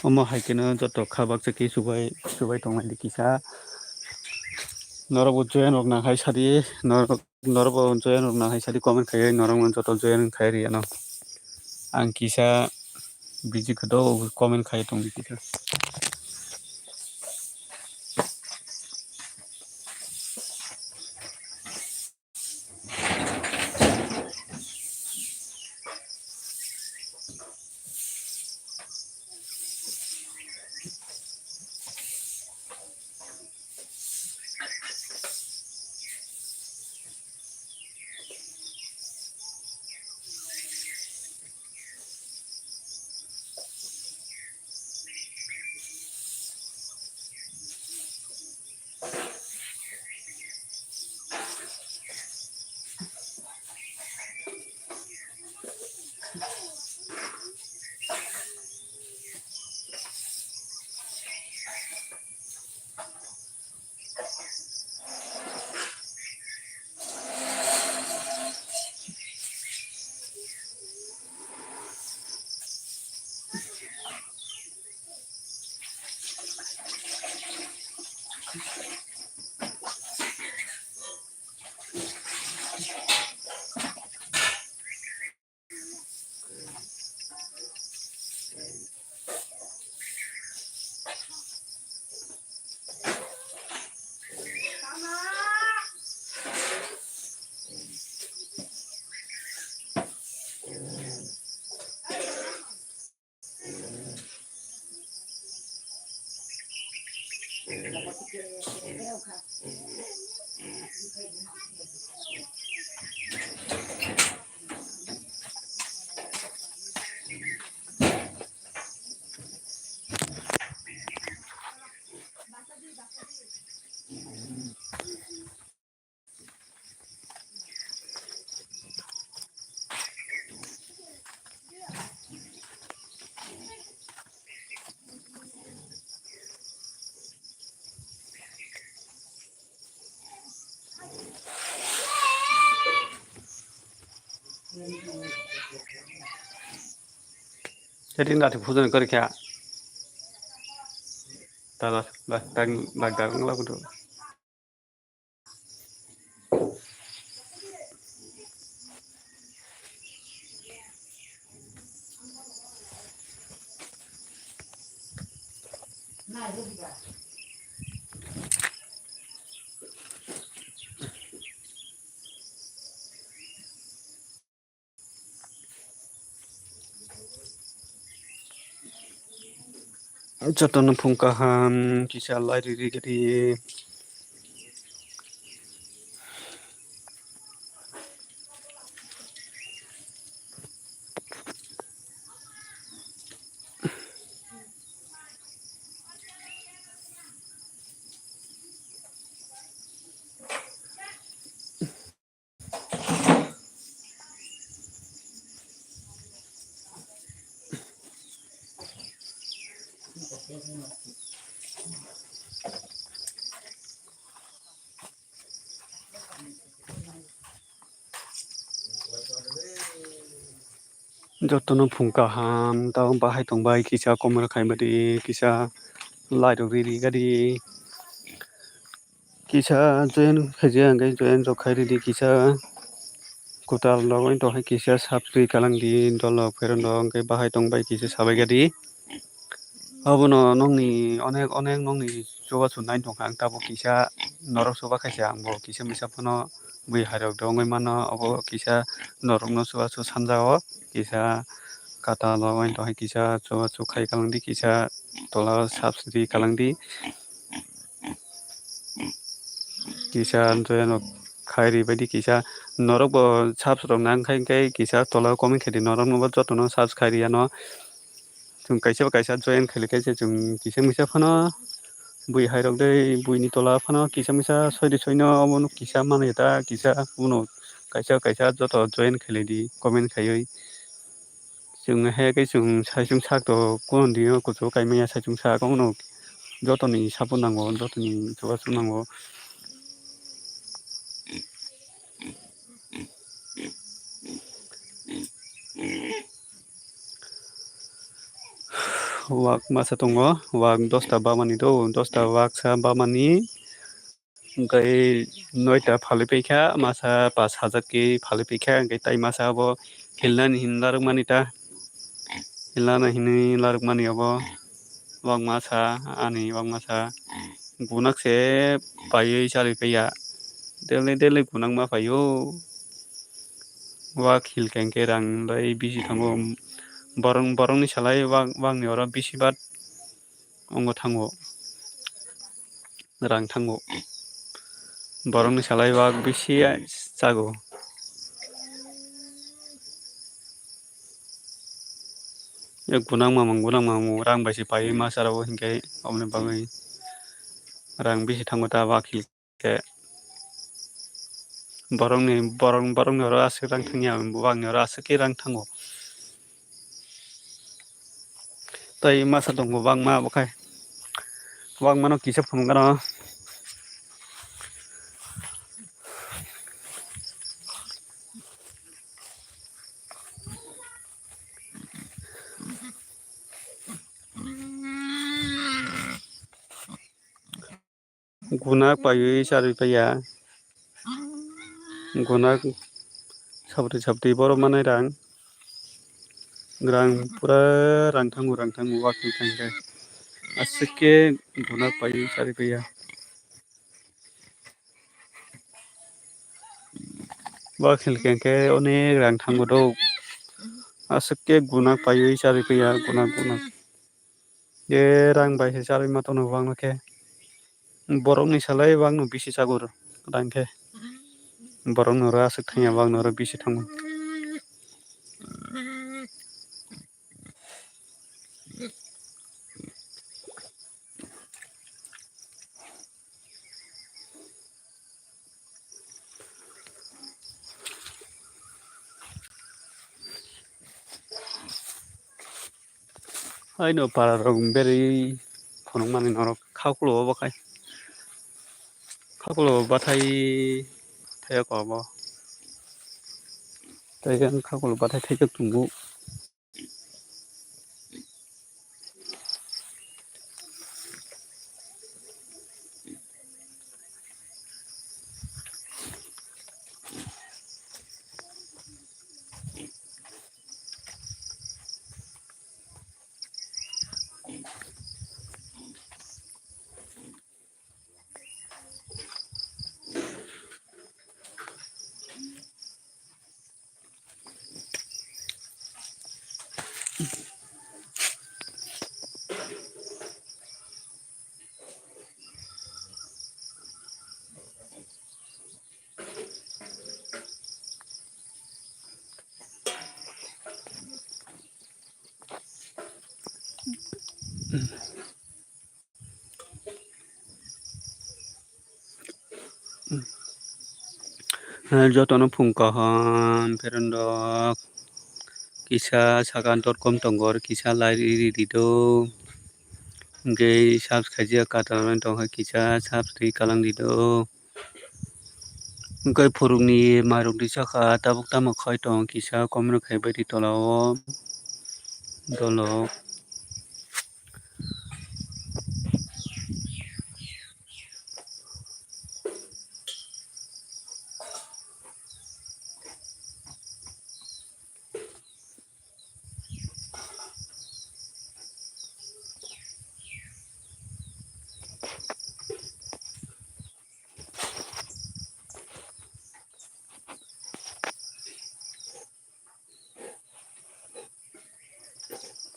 omo haikeno joto khabak cheki subai tongmani kisa norok join rok na hai sari norok join rok na hai sari comment khai norok joto join khai ri ano ang kisa biji khodo comment khai tongdi kisa jadi nanti fusion kerja talas lag ngelaku tuh joto no phungkaham kisa lai ri gadi joto no phungkaham tau bahai tongbai kisa komen khai bari kisa lai ri gadi kisa join khaji angkai join rok khai ri kisa kutal dong toh kisa sapri kalang di dolok peron dong ke bahai tong bai kisa sabai gadi abono nongni onek nongni joga su nain tong kang tabo kisa norok soba kaisa angbo kisa misa phono bui harok dongoi mano abo kisa norok no soba su sanjao kisa kata logoi toh kisa joga su khai kalang di kisa tola sapsri kalang di kisa jono khairi baidi kisa norok bo saps rok nang khai kai kisa tola komi khedi norok no bo jotono saps khairi ano chung kaisa join kheli kaisa chung kisa misa phano bui hairok dei buini tola phano kisa misa soino omono kisa mane ta kisa uno kaisa joto join kheli di comment khaioi chung he kai chung saisung sak to kon dio kuchu kaimaya saisung sak uno jotoni sapon nango jotoni jogasu nango wak masa tongo wak 10 ta bamani do 10 ta wak sa bamani ओमफ्राय 9टा फालिपेखा मासा 5000 के फालिपेखा ओमफ्राय ताइ मासा अब हिलनानि हिनलारक मानिता हिलना हिनि लारक मानि अब वाक मासा आनि वाक मासा गुनाकसे पायै सारि पैया देले गुनाक मा पायो वाक हिल केंके रां ओमफ्राय बिसि थांगो बरंनि सालाय वाकनि अरा बिसिबात अंग थांगो रां थांगो बरंनि सालाय वाक बिसि जागो गुनां मामु रां बायसि पायै मासाराव हिंखाय अमने बागै रां बिसि थांगो ता वाक हिल के बरंनि अरा आसि रां थांनिया वाकनि अरा आसि रां थांगो ताइ मासा दंगो वाक मा बखाय वाक मानो किसा फुंगानो गुना पायै सारि पैया गुना साब्रै बर' माने रां पुरा रां थांगो वाक हिल केंके आसिके गुना पायै सारि पैया वाक हिल केंके अनेक रां थांगो दो आसिके गुना पायै सारि पैया गुना ये रां बायसे सारि मातनो वांनो के बरंनि सालाय वांनो बिसि जागोर रांखे बरंनो अरा आसि थांया वांनो अरा बिसि थांगो आइनो पारा रok बेरै phonok mani norok खाकुलो बखाय खाकुलो बाथाय थायाको अब ताइगान खाकुलो बाथाय थाइजो तुंगु jotono phungkahon perondok kisa sagan torkom tongor kisa lairi rido gei subs khaijia katalai tongkha kisa subscribe kalang dido gei phurungni marok di saka tabuk tamo khai tong kisa komrok khai baiti tolao dolok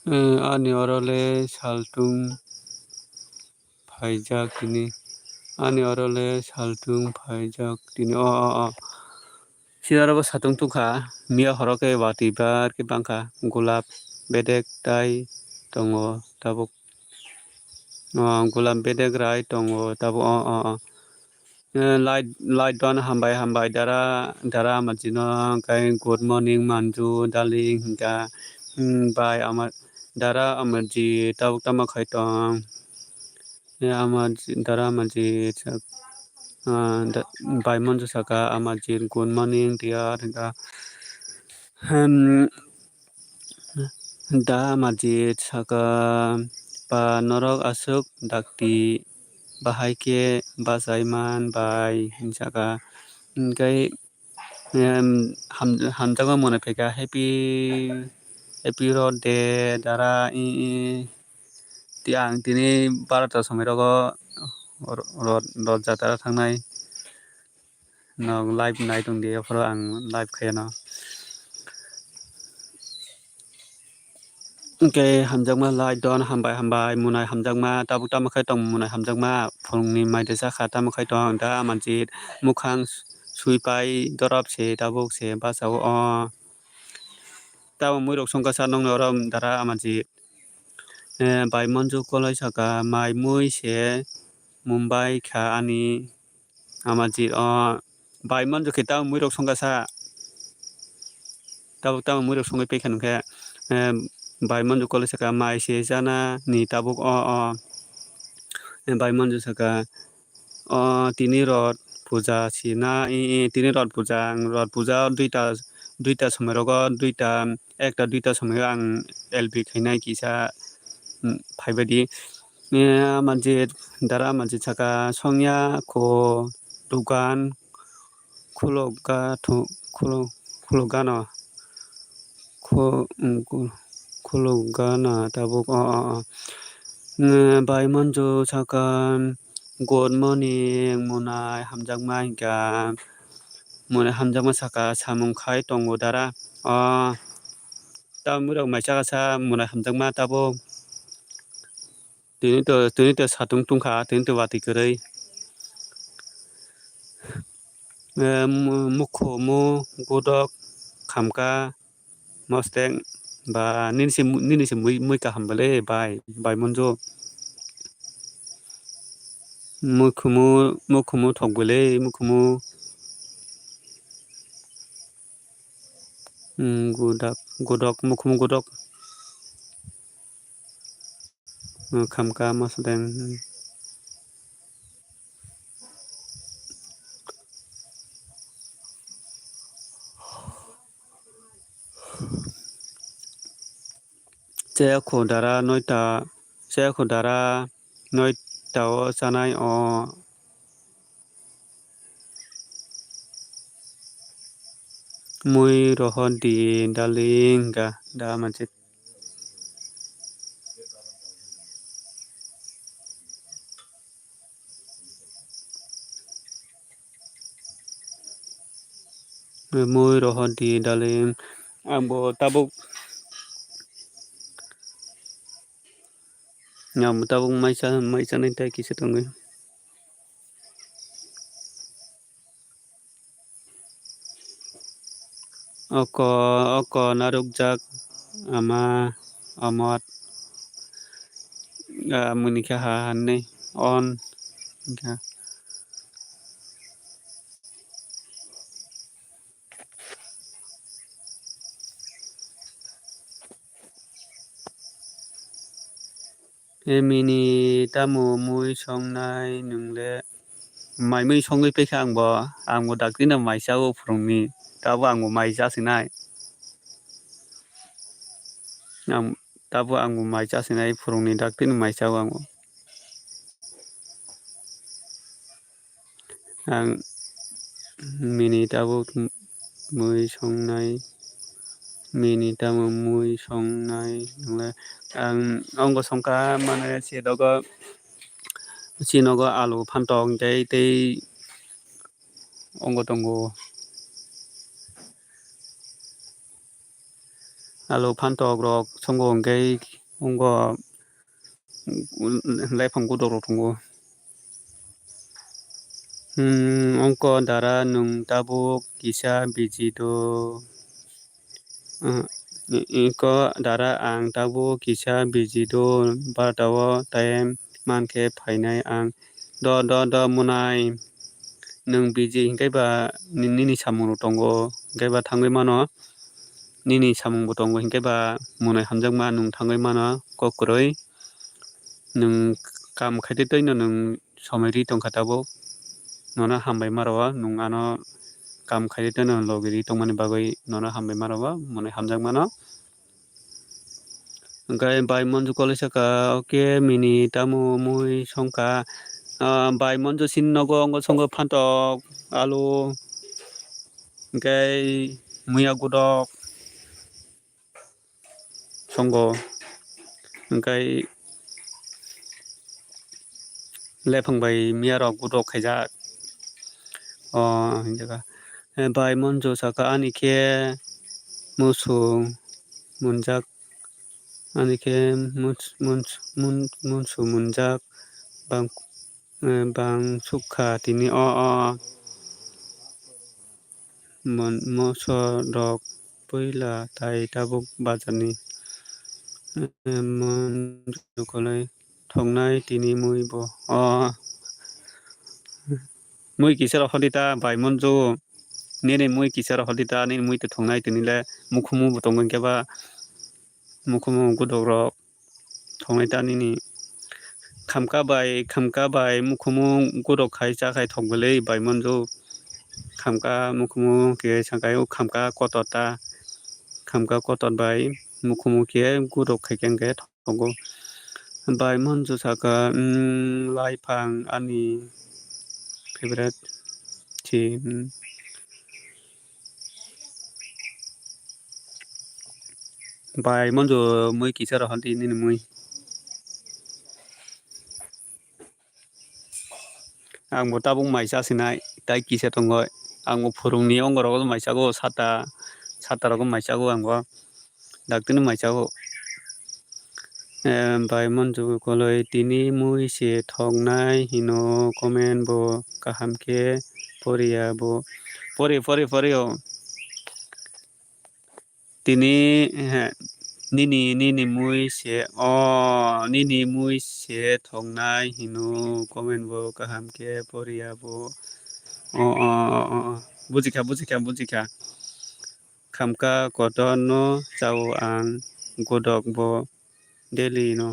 Ani orole saltung phaijak tini. Ani orole saltung phaijak tini. Sirarabo satung tungkha mia horoke wati bar ke bangkha gulab bedek tai tongo tabuk gulab bedek rai tongo tabuk light don hambai dara amajino kai good morning manju darling hingka bai amar dara amarji tabuk tama khai tong dara amarji bai manju saka amarji good morning dear hingka da amarji saka pa norok asuk dakti bahai ke basaiman bai saka kai hamjago mone phaika happy birthday dara ang tini 12 somoi rogo rod jatra thangnai nog live nai tongdi phoro ang live khaiyano ke hamjakma light don hambai munai hamjakma tabuk tama khai tong munai hamjakma phongni maidesa kha tama khai tong da manjit mukhang suipai dorop se tabuk se basao tamo muirok songkasa nong norom dara amanjit bai manju kolai saka mai mui se Mumbai kha ani amanjit bai manju kita muirok songkasa tabuk tamo muirok songai pekha nongkha bai manju kolai saka mai se jana ni tabuk bai manju saka tini rod puja sina tini rod puja duita somoi rogo ekta duita somoi ang LB khainai kisa phaibadi manjit dara manjit saka songya ko dukan khulogano khulogana tabuk bai manju saka good morning munai hamjakma hingka munai hamjakma saka samung khai tongo dara tamo muirok maisa kasa munai hamjakma tabuk tini to satung tungkha tini to wati kwrwi mukhumu godok khamka mosteng ba nini se mui kaham bale bai manju mukhumu thokbole mukhumu mukhumu godok khamka mosteng chayakho dara noita o chanai mui rohon di darling hingka da manjit mui rohon di darling ambo tabuk maisa nai tai kisa tongoi oko narukjak ama amot muni kha hanne on hingka mini tamo mui songnai nungle mai mui songoi pekha angbo dakti no mai chao phorongni tabo angbo mai chasinai tabo angbo mai chasinai phorongni dakti no mai chao angbo ang mini tabo mui songnai nungle ang ongo songkha mane chinogo alu phantok tei ongo tongo alu phantok rok songo hingkei ongo laifang godok rok tongo. Ongko dara nung tabuk kisa biji do iko dara ang tabuk kisa biji do bardao time manke phainai ang do munai nung biji hingkei ba nini samung rok tongo hingkei ba thangui mano nini samung bo tongo hingkei ba munai hamjakma nung thangui mano kokroi nung kam khaitui tui no nung somoi ri tongkha tabuk nono hambai maro o nung ano kam khaitui tui no logi ri tongmani bagui nono hambai maro o munai hamjakma no. Hingkei bai monjo koloi saka oke mini tamo mui songkha bai monjo sin nogo ongo songo phantok alu hingkei muiya godok songo hingkei laifang bai miya rok godok khaijak hingkha bai monjo saka ani khe musung munjak ani khe munsung munjak bang sukha tini moso rok puila tai tabuk bazar ni monjo koloi tongnai tini mui bo mui kisar holita bai monjo nini mui kisar holita nini mui to tongnai tini le mukhumu bo tongo hingkhe ba mukhumu godok rok tongnai ta nini khamka bai mukhumu godok khai chakhai thokbolui bai monjo khamka mukhumu khe sakai o khamka kotot bai mukhumu khe godok khaikhe hingkhe thogo bai monjo saka laifang ani favorite si bai monjo mui kisar holti nini mui angbo tabuk maisa sinai tai kisa tongo angbo phurungni ongo rok maisago sata rok maisago angbo daktino maisago bai monjo koloi tini mui se thoknai hino comment bo kaham khe poriya bo pori o tini nini mui se thoknai hino comment bo kaham khe poriya bo bujikha khamka kotot no chao ang godok bo daily no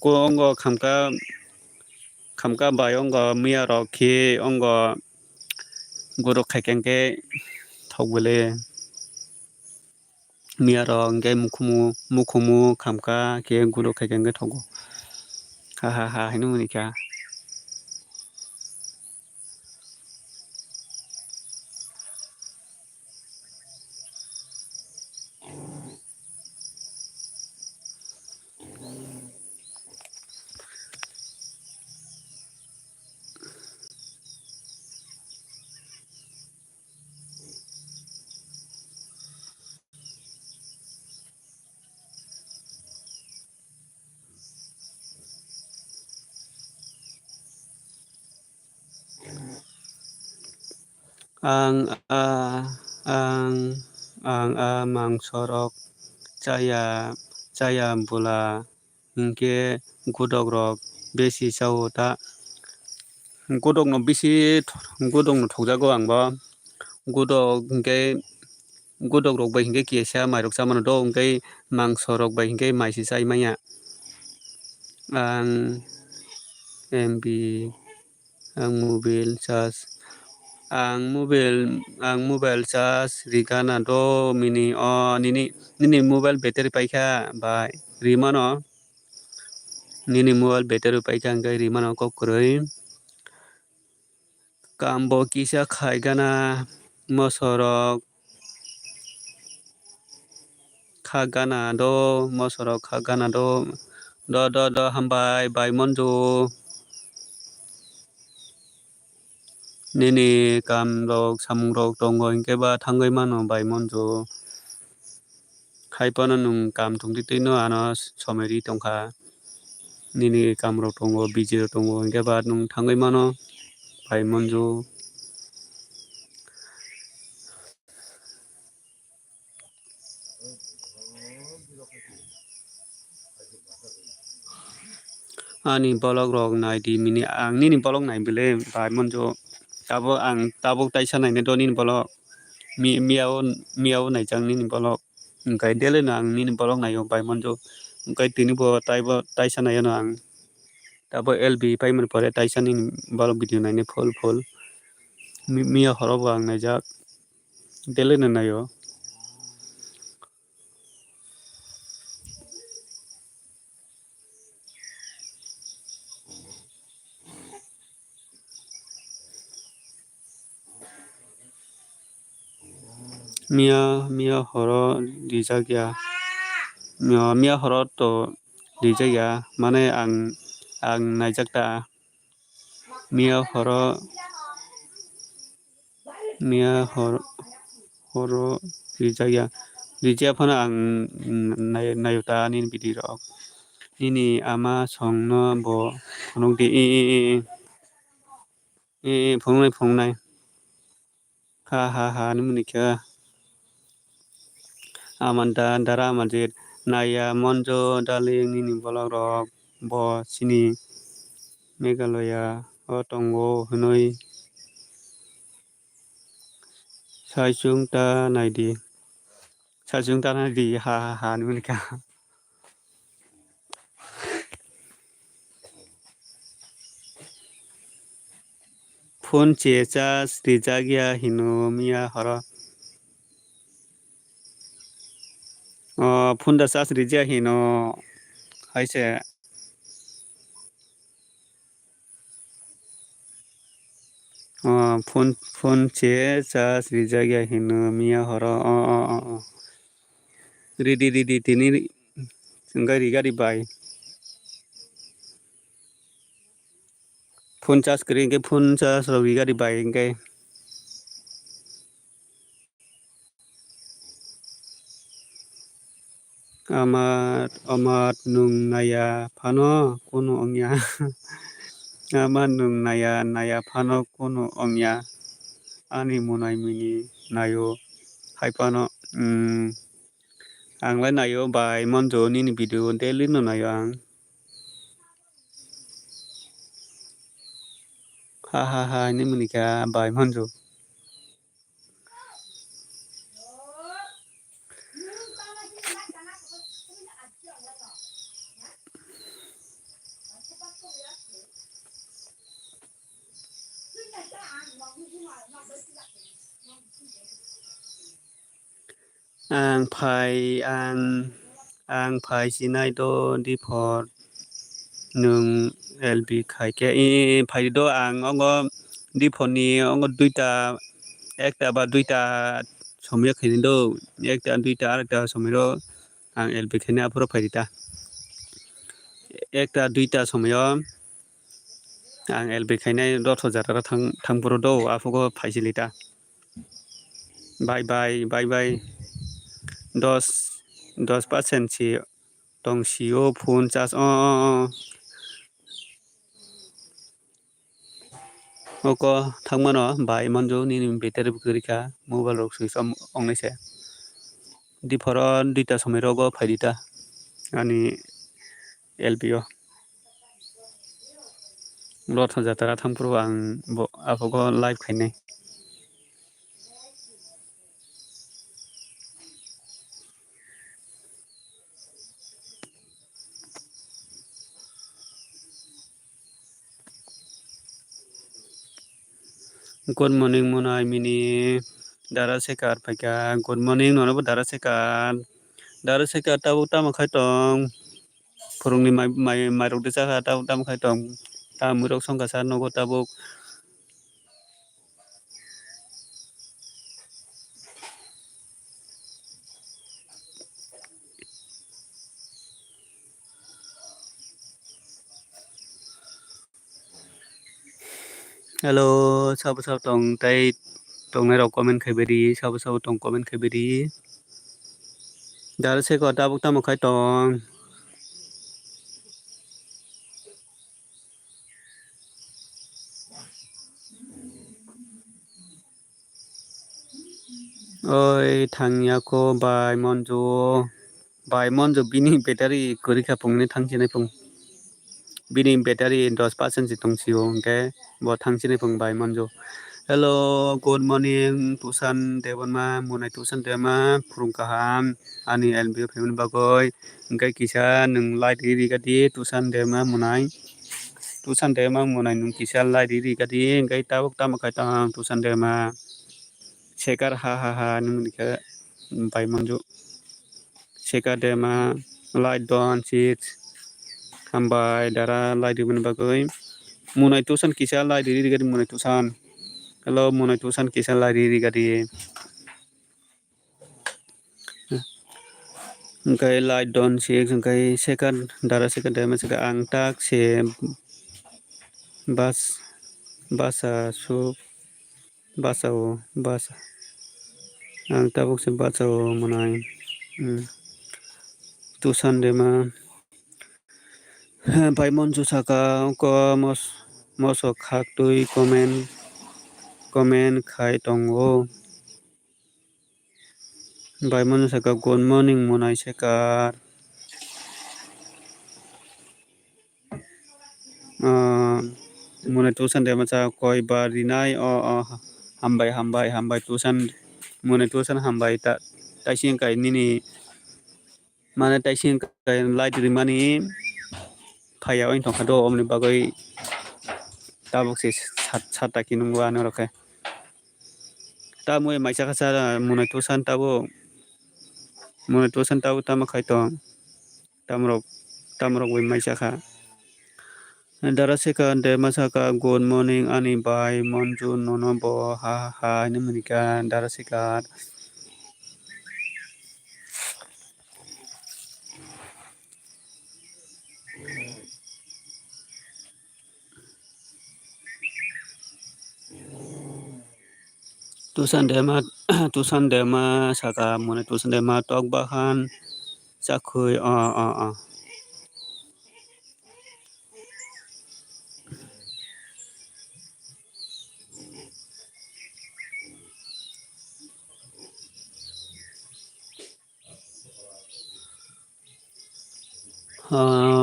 ongo khamka bai ongo miya rok khe ongo godok khaikhe hingkhe thokbolui miya rok hingkhe mukhumu khamka khe godok khaikhe hingkhe thogo ha haino munikha. Ang mangso rok chaya bula hingkhe godok rok besi chao ta godok no thokjago angbo godok hingkhe godok rok bai hingkhe kisa mairok chamano do hingkhe mangso rok bai hingkhe mai se chai maya ang MB ang mobile charge rigana do mini nini mobile battery paikha bai rimano nini mobile battery paikha hingkhe rimano kokroi kam bo kisa khai gana moso rok khagana do hambai bai monjo nini kam rok samung rok tongo hingke ba thangoi mano bai monjo haipano nung kam tungti tino ano someri tongkha nini kam rok tongo busy rok tongo hingke ba nung thangoi mano bai monjo ani bolok rok nai di mini ang nini bolok nai bele bai monjo tabo taisa nai ne do nini bolok miao naijak nini bolok hingkai dele no ang nini bolok naio bai monjo hingkai tini bo taisa naio no ang tabo LB paimani pore taisa nini bolok video naine full mia horo bo ang naijak dele no naio mia horo dijak ya mia horo to dijak ya mane ang naijak ta mia horo dijak ya dijak phano ang naio ta nini video rok nini ama songno bo phunuk di phunuknai ha nini kha amanta dara amajit naya monjo darling nini bolok rok bo sini Meghalaya o tongo hinui saisung ta naidi ha nini kha phone che charge rijak ya hino mia horo phone da charge rijak hino haise phone che charge rijak ya hino mia horo ready tini hingkai rigari bai phone charge kri hingke phone charge rok rigari bai hingkai amat nung naya phano kono ongya amat nung naya phano kono ongya ani monai mini naio haipano anglai naio bai monjo nini video daily no naio ang ha ni muni kha bai monjo ang phai sinai do dipor nung LB khaike phai do ang ongo diponi ongo duita ekta ba duita somyo khaini do ekta duita arekta somyo ang LB khaine aporo phairita ekta duita somyo ang LB khaine rotho jatara thangpuro do afogo phaisilita bye 10% si tongsio phone charge oko thangmano bai monjo nini battery bwkrika mobile rok switch off ongnaise diporo duita somoi rogo phairita ani LB o rotho jatara thangpuro ang afogo live khainai good morning monai mini dara sekar phaika good morning nono bo dara sekar tabuk tamo khai tong phurungni mai rok desa tabuk tamo khai tong tamoi rok songkha sa nogo tabuk hello sao sao tong tay tong này đâu comment khai beri sao sao tong comment khai beri dar se ko ta buk ta mo khai tong oi thangya ko bai monjo bini battery kori kha pung ni thangsi nai pung bini battery 10% si tong siu ke bo thangsi nai pung bai monjo hello good morning tusan devon ma munai tusan de ma phurung kaham ani lb family bagoi engkai kisa nung light ri ga di tusan de ma munai nung kisa light ri ga di engkai tabuk ta ma khai ta tusan de ma sekar ha nung dikha bai monjo sekar de ma light don sit hambai dara light ri bagoi munai tusan kisa light ri ga di munai tusan hello munai tusan kisa light ri ga di engkai light don sit engkai sekar dara sekar de ma sekar ang tak se basa su basa ang tabuk se basa munai tusan de ma bai monjo saka ko moso khak tui comment khai tongo bai monjo saka good morning munai sekar munai tusan de ma cha koi bar rinai hambai tusan munai tusan hambai ta taising kai nini mana taising kai light rimani phaya oin thong khado omni bagoi tabuk se sat ki nungwa no roke ta moi maisa kha sa munai tusan tabu tama khai tong tamrok bai maisa kha dara seka de masaka good morning ani bai monju nono bo ha ni munika dara seka tusan dema saka munai tusan dema tok bahan sakhui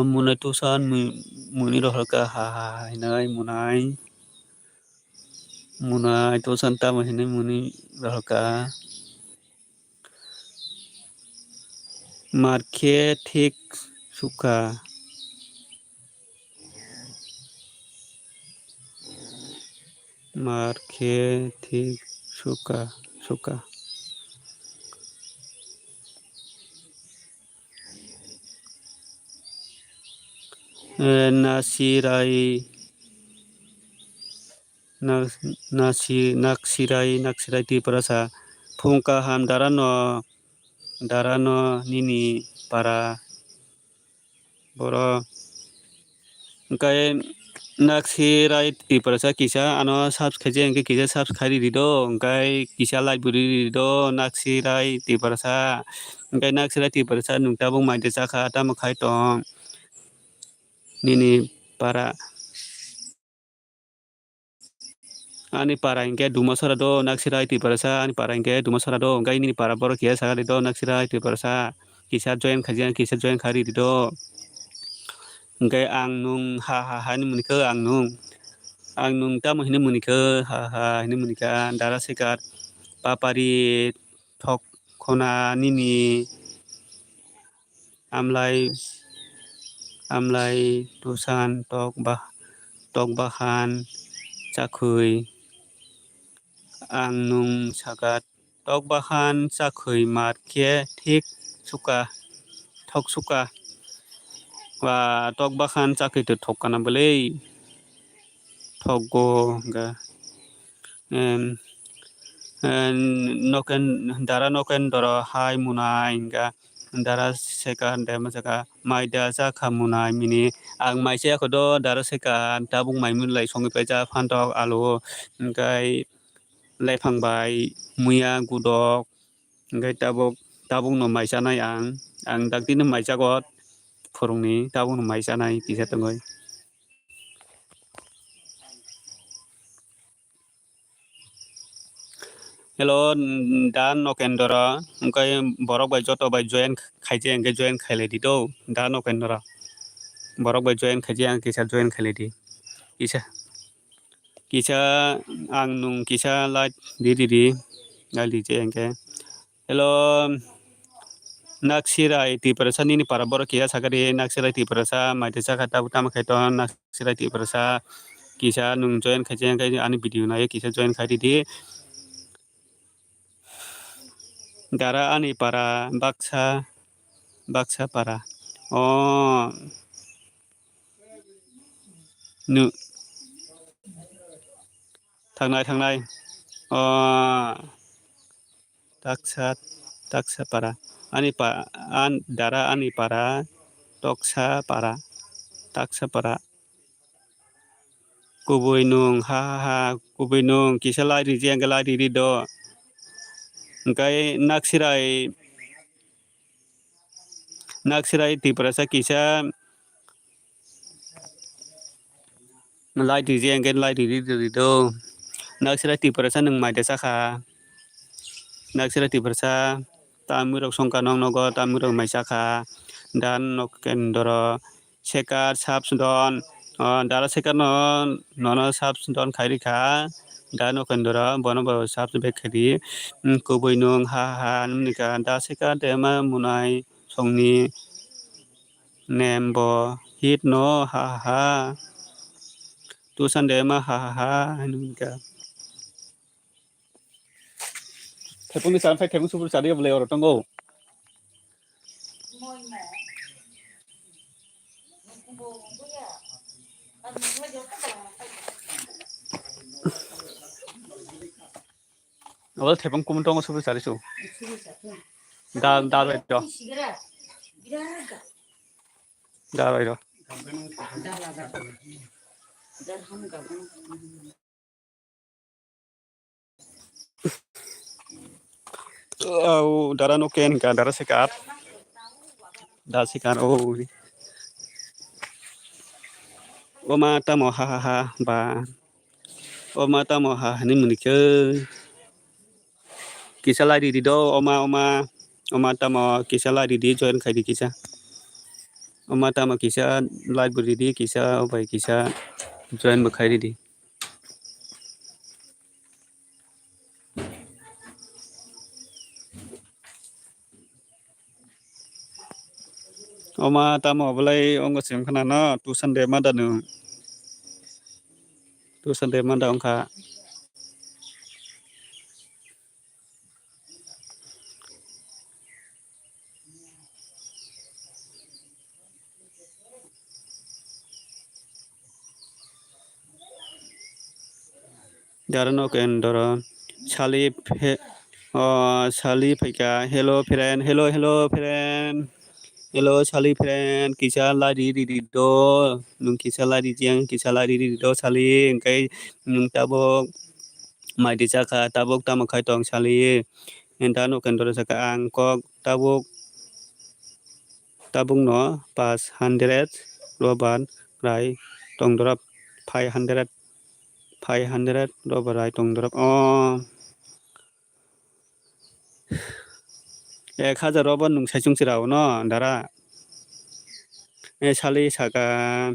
munai tusan muni rohka ha nai munai tusan ta mahine muni rohka marke thik suka marke thik suka naksirai ti parasa phungka ham darano nini para boro engkai naksirai ti parasa kisa ano subscribe engkai kisa subscribe rido engkai kisa like buri rido naksirai ti parasa engkai naksirai ti parasa nungta bung mai de chakha tama khai tong nini para ani para engke dumasara do naksirai ti parasa ani para engke dumasara do engkai nini para boro kia sagari do naksirai ti parasa kisa join khari do engkai ang nung ha ni munika ang nung ta mohine munika ha ni munika dara sekar papari thok khona nini amlai tusan tok bahan sakhui ang nung sakat tok bahan sakhui marke thik thok suka wa tok bahan sakhui to thok kana bole thok go ga noken dara noken doro hai munai ga dara second dema saka maida ja khamunai mini ang maisa khodo dara second tabung maimun lai songi peja phantok alu engkai laifangbai muya gudok engkai tabung no maisa nai ang daktini maisa got phorongni tabung no maisa nai kisa tongoi. Hello da nokendora engkai borok bai joto bai join khaije engkai join khailai di do da nokendora borok bai join khaije ang kisa join khailai di kisa ang nung kisa light di ngali je engkai hello naksirai ti perasa nini para borok kia sakari naksirai ti perasa maite saka tabu tama khaiton naksirai ti perasa kisa nung join khaije engkai ani video na kisa join khai di dara ani para baksa para oh nu थांनाय taksa para dara ani para taksa para kubui nung ha kubui nung kisa lari jeng lari di do engkai naksirai ti perasa kisa lari jeng lari di do naksirai ti perasa nung maida saka naksirai ti perasa tamirok songka nong nogo tamirok maisaka dan nokendoro sekar sapsdon dara sekar nono sapsdon khairi kha dan nokendoro bono bo sapsbe khadi kubui nung ha nika da sekar dema munai songni nembo hit no ha tusan dema ha nika thepung ni san phai thepung supur sari boleh orang tonggo awal thepung kumun tonggo supur sari su da bai do dara no ken ka dara sekar oma tamo ha ba oma tamo ha ni munike kisa lari di do oma tamo kisa lari di join khai di kisa oma tamo kisa live buri di kisa bai kisa join ba khai di oma tamo bolai ongo sim khana no tu sande manda ongkha dara no kendoro sali phaika hello friend hello sali friend kisa lari di do nung kisa lari di do sali engkai nung tabok maidi saka tabok tamo khai tong sali enta no kendoro saka ang kok tabung no 500 roban rai tong dorap 500 roban rai tong dorap 1000 roban nung saisung sirao no dara sali saka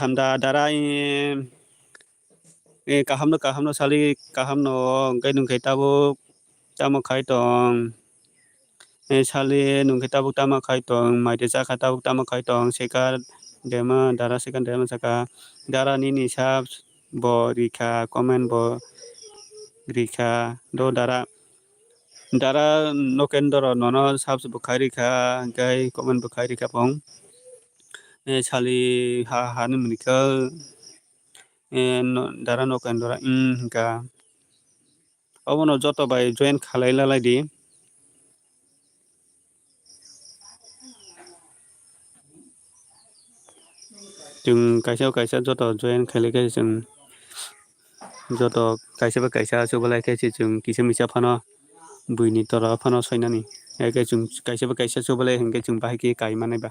hamda dara kaham no sali kaham no engkai nung kai tabuk tamo khai tong sali nung kai tabuk tamo khai tong maide saka tabuk tamo khai tong sekar dema dara sekar dema saka dara nini sab bo rikha comment bo rikha do dara nokendoro nono sabs bo khai rikha engkai comment bo khai rikha pong sali ha ni munika dara nokendora ka obono joto bai join khalai lalai di जों काइसा जत जयन खाइलेखे जों जत काइसा सोबलायखे जों किसा मिसा फानो बुइनि तरा फानो सैनानि एके जों काइसा सोबलाय हेंगे जों बाहायके गाय मानायबा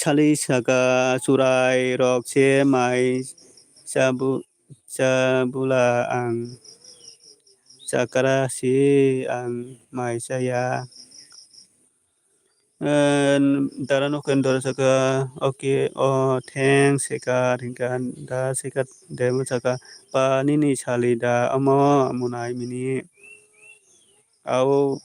साली सागा सुराय रक से माइ sabula ang sakara si ang mai saya darano kendor saka oke o theng seka ringkan da seka demo saka pa nini sali da amo munai mini au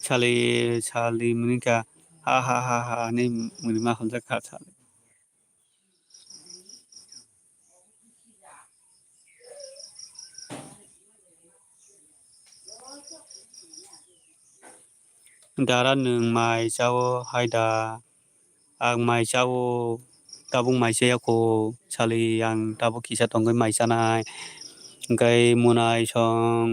sali menika ha ni munima khonja kha sali dara nung mai jawo haida ang mai jawo tabung mai saya ko sali yang tabu kisa tonggai mai sanai gai munai song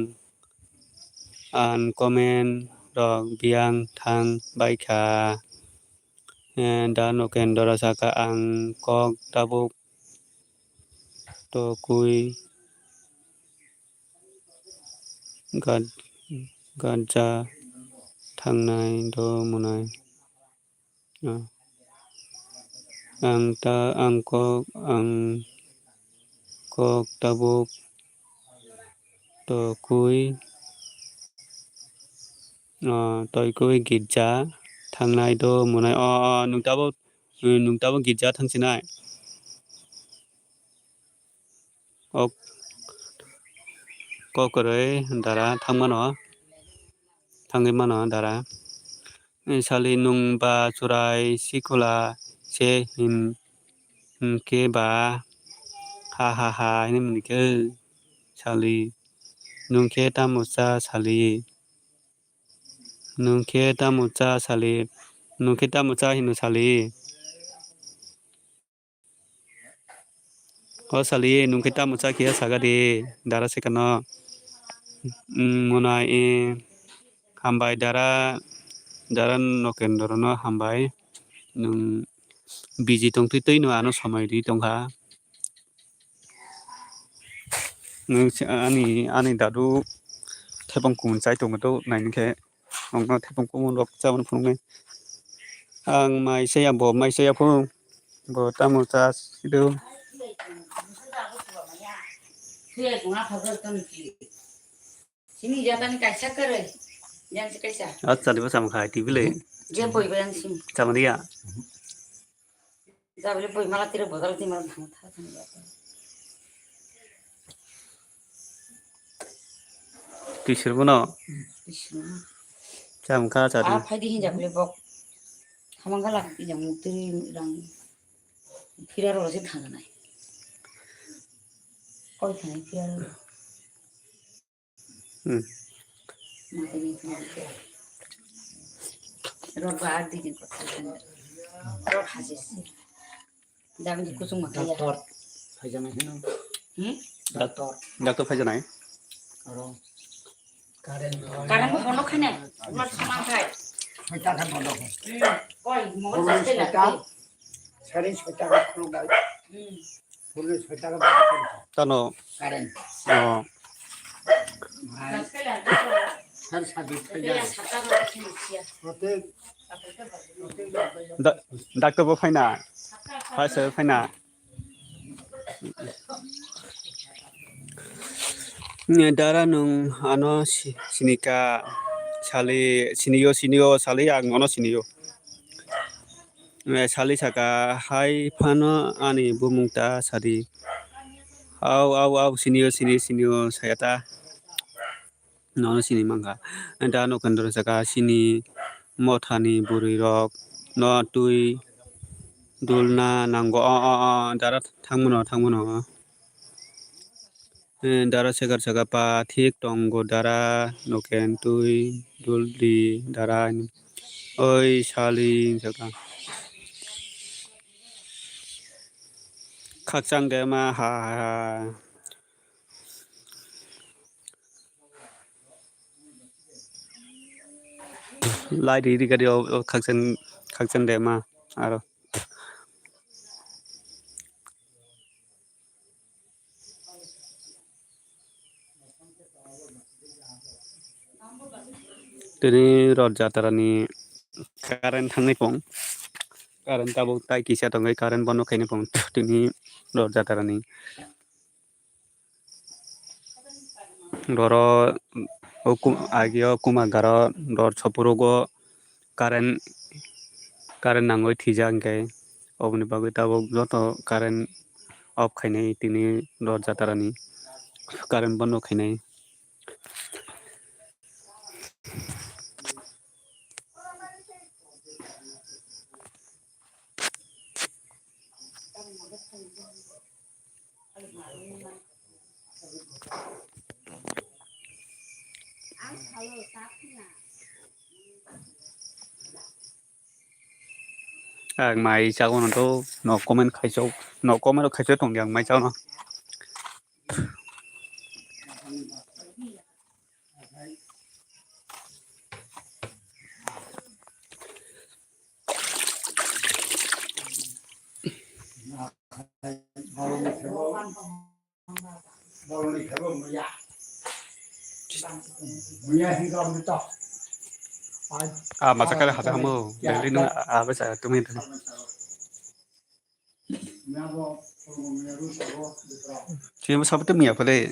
an komen rok biang thang baikha da no kendora saka ang kok tabuk to kui ganja thangnai do munai ang kok tabuk to kui toy kui gitja thangnai do munai nung tabuk gitja thangsinai ok kokoroi dara thangai mano dara sali nung ba churai sikula se hin ke ba ha ini menike sali nungke tamusa sali nungke tamusa hinu sali o sali nungke tamusa kia sagade dara sekano munai hambai dara no kendoro no hambai nung biji tongtui tei no ano samai di tongha ani dadu thepang kun chai tong to naini khe ongno thepang kun rok chawan phungne ang mai saya phu bo tamu cha sidu sini jatani kaisa kare yang kaisa acha diba sam khai ti bile je boi bayang sim chamania jabile boi mala tire bodal ti mala thang tha tisir bono cham kha cha di phai di jabile bok hamangala ti jang mutri rang फिरारो से थाना नहीं कोई थाने फिरारो माते नहीं थाने road बाहर दी दिन पता चल रोड हाजिर से दाम जी कुछ मत डॉक्टर फैजाना है ना डॉक्टर फैजाना है और कारण को बनो खाने ब्लड सामान खाए बेटा का बनो कोई मोबाइल से लगा सारे छोटा का खलो गाय पूरे छोटा का तनो कारण हर शादी पे जा होते डॉक्टर बो फाइना फाइस फाइना दारा नुं ano sinika siniyo sali ang ono siniyo sali saka hai phano ani bumungta sadi au siniyo sayata nono sini mangga da no kandor saka sini mothani buri rok no tui dulna nango dara thangmono dara segar saka pa thik tongo dara noken tui duldi dara oi sali saka 각장 대마 하 lại đi cái điều các chân để mà rồi từ đi rồi ra tara ni karen thang này phong karen tabo tai kisah tong karen bono kene phong từ đi rồi ra tara ni rồi agio kumagaro rồi chopurogo karen karen nangoi thijang ke obni bagui tabo joto karen off khainai tini rồi ra tara ni karen bono khainai mai cháu nó to nó comment khai cháu nó comment khai cháu tổng dạng mai cháu nó à mà sao cái hạt ham mơ để lên nữa à bây giờ tụi mình chỉ mà sao tụi mình phải đây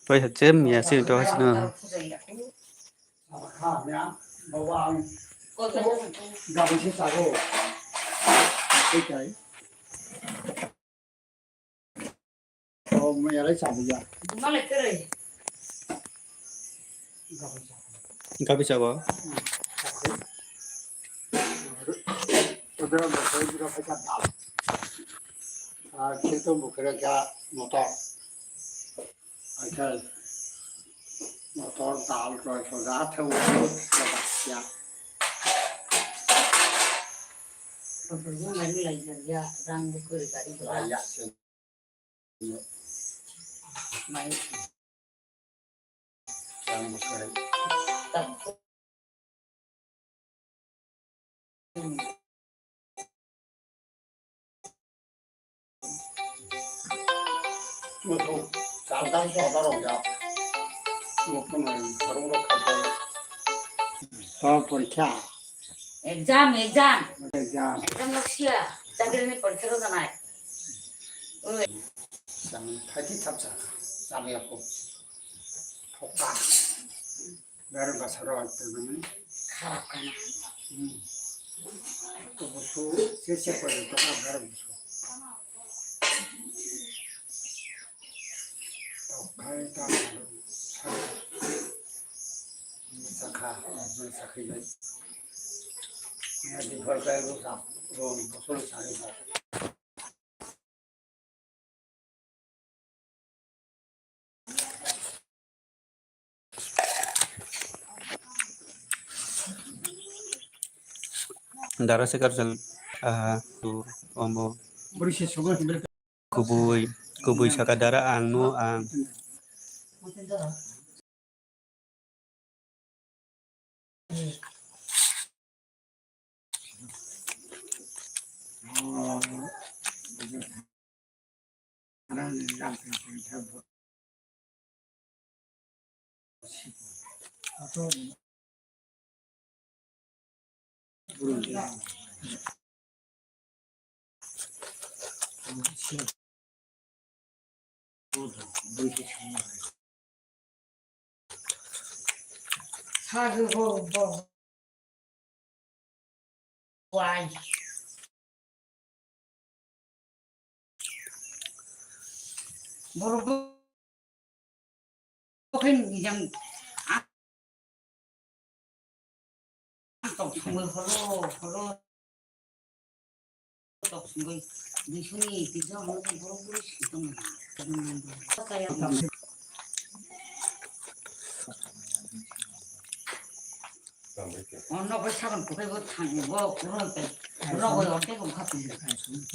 bây giờ chém nhà xin cho hết nữa Gak bisa kok. Kita bekerja motor, aja motor tal rồi sudah tahu ya. Perlu lagi ya rang buku tadi Ya, mai yang bekerja. Betul, santai saudara ya. Mungkin baru kerja. Oh, kerja. exam Kerja. loksia चाकरी में परीक्षा जाना है Jangan hati sabsa, sampai aku foka. Baru bahasa roh itu खराब करना तो बुसु से पड़े तो बार बुसु तो खाए ता सखा सखी गई मैं दिखर गए वो साहब वो बुसु सारे Darah segar jal tu ombo berisi semua mereka kubui sakadara anu ang 사주 뭐 와이 뭐로 그냥 tổng người follow tổng người đi suy nghĩ thì do nó thành follow cái sự trong mình cái nó phải sao còn có cái thằng vô cũng là cái rồi ở cái cũng khắp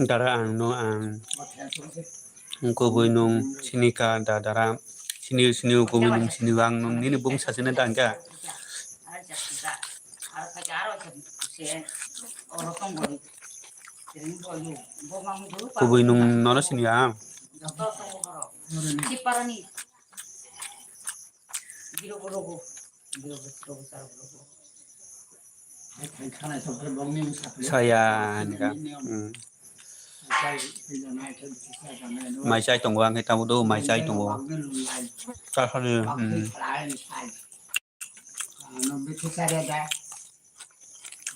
dara ang no ang มาแทนสุดสิ kubui nung sini ka da dara sini sini kubui nung sini ang nung ni bung sa sini dan ka kubui nung no sini ang Ciparani. Biro-biro. Biro-biro besar biro. ไอ้ข้างในสมบูรณ์บางนี่มันสักเลย saya ni ka ใช่ที่จะนายเช่นที่ใช่กันแน่ด้วย mai sai tong wang kai tamu do mai sai tong บา wang งเงินลุยไหล sa sa ni บางที่ปลายใช่น้องบิทิสาระได้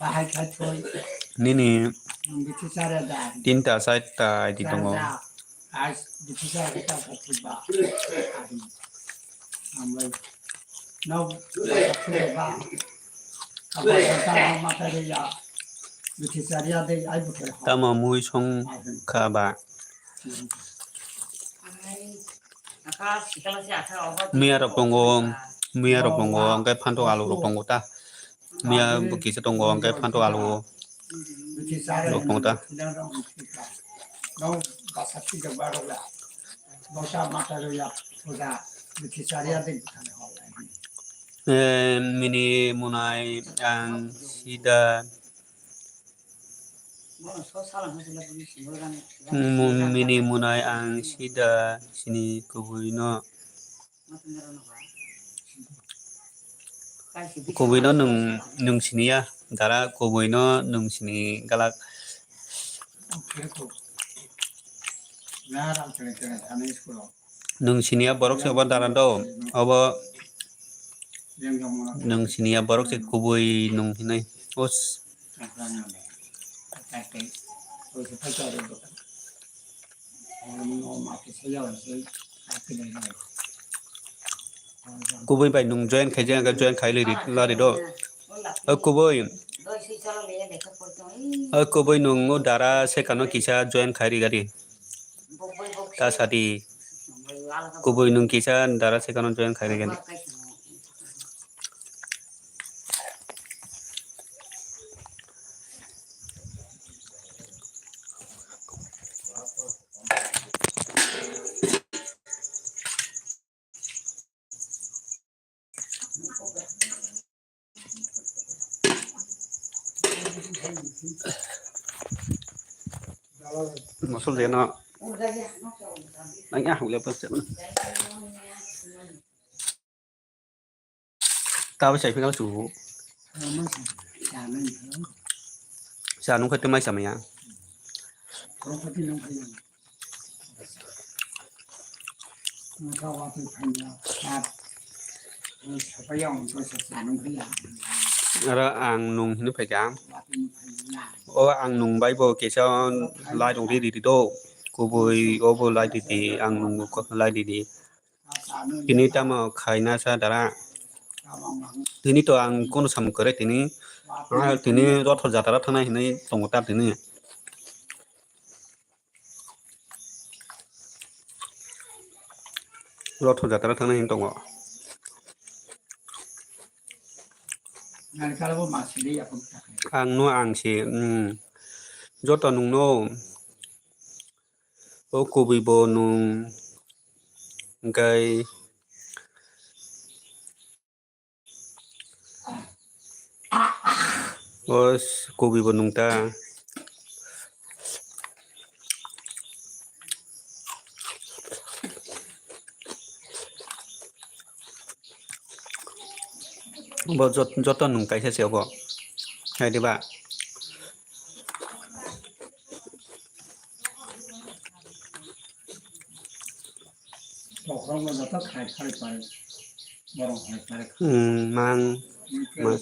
บ้าให้ใครช่วย ni ni น้องบิทิสาระได้ tin ta sai ta di tong wang ไอ้บิทิสาระได้ก็ถือบ้าทำเลยน้องถือบ้าเขาบอกว่าถ้ามาทะเลยาบิทิสาระได้ไอ้บุตร ta ma mui chong ka ba Akas kalau si atas obat. mia rok tong wang mia rok tong wang kai phan to alu rok tong ta mia bu ki sa tong wang kai phan to alu วิธีสารน้องภาษาที่จะบาร์ละภาษามาตรายาภาษาวิธีสารยาดึงทางหอเลย mini munai ang sida mini munai ang sida sini kubuino kubuino nung sini ya dara kubuino nung sini galak น่ารักจังเลยทำให้สกุล nung sini ya borok se ba dara do aba เรื่องยมนะ nung sini ya borok se kubui nung hinai os ต่างๆเนี่ยแต่เป็นโดยเฉพาะเจ้าเรื่องกันโอ้มาที่เสียวันที่เป็นยังไง kubui bai nung join khai jang ga join khai le ri la ri do kubui kubui nung dara se kano kisa join khai ri gari ta sadi kubui nung kisa dara se kano join khai ri gari masul de na anh à hule pas ta với chạy phía cao chủ ไม่ใช่จานนั่นเหรอ sa nung khai tu mai sa mai ya เพราะที่น้องพยายามมันเข้าว่าเป็นพยายามครับพยายามตัวศึกษาน้องพยายาม ra ang nung nu phải jam ว่าเป็นพยายาม o ang nung bai bo ke sa lai dong ri ri do ko boi o bo lai di ang nung ko lai di ภาษาเนื้อ tini ta ma khai na sa dara ชาวบางบาง tini to ang kono sam kore tini ว่า tini rot thor jatara thana hinai tong ta tini rot thor jatara thana hin tong ngài cái là mà xử lý à cũng chắc ang no ang si joto nung no o ko bi bo nung gai os ko bi bo nung ta bo joto nung kai se se bo hai di ba บอกเขาว่าเราต้องขายไปบางขายไป mang มัน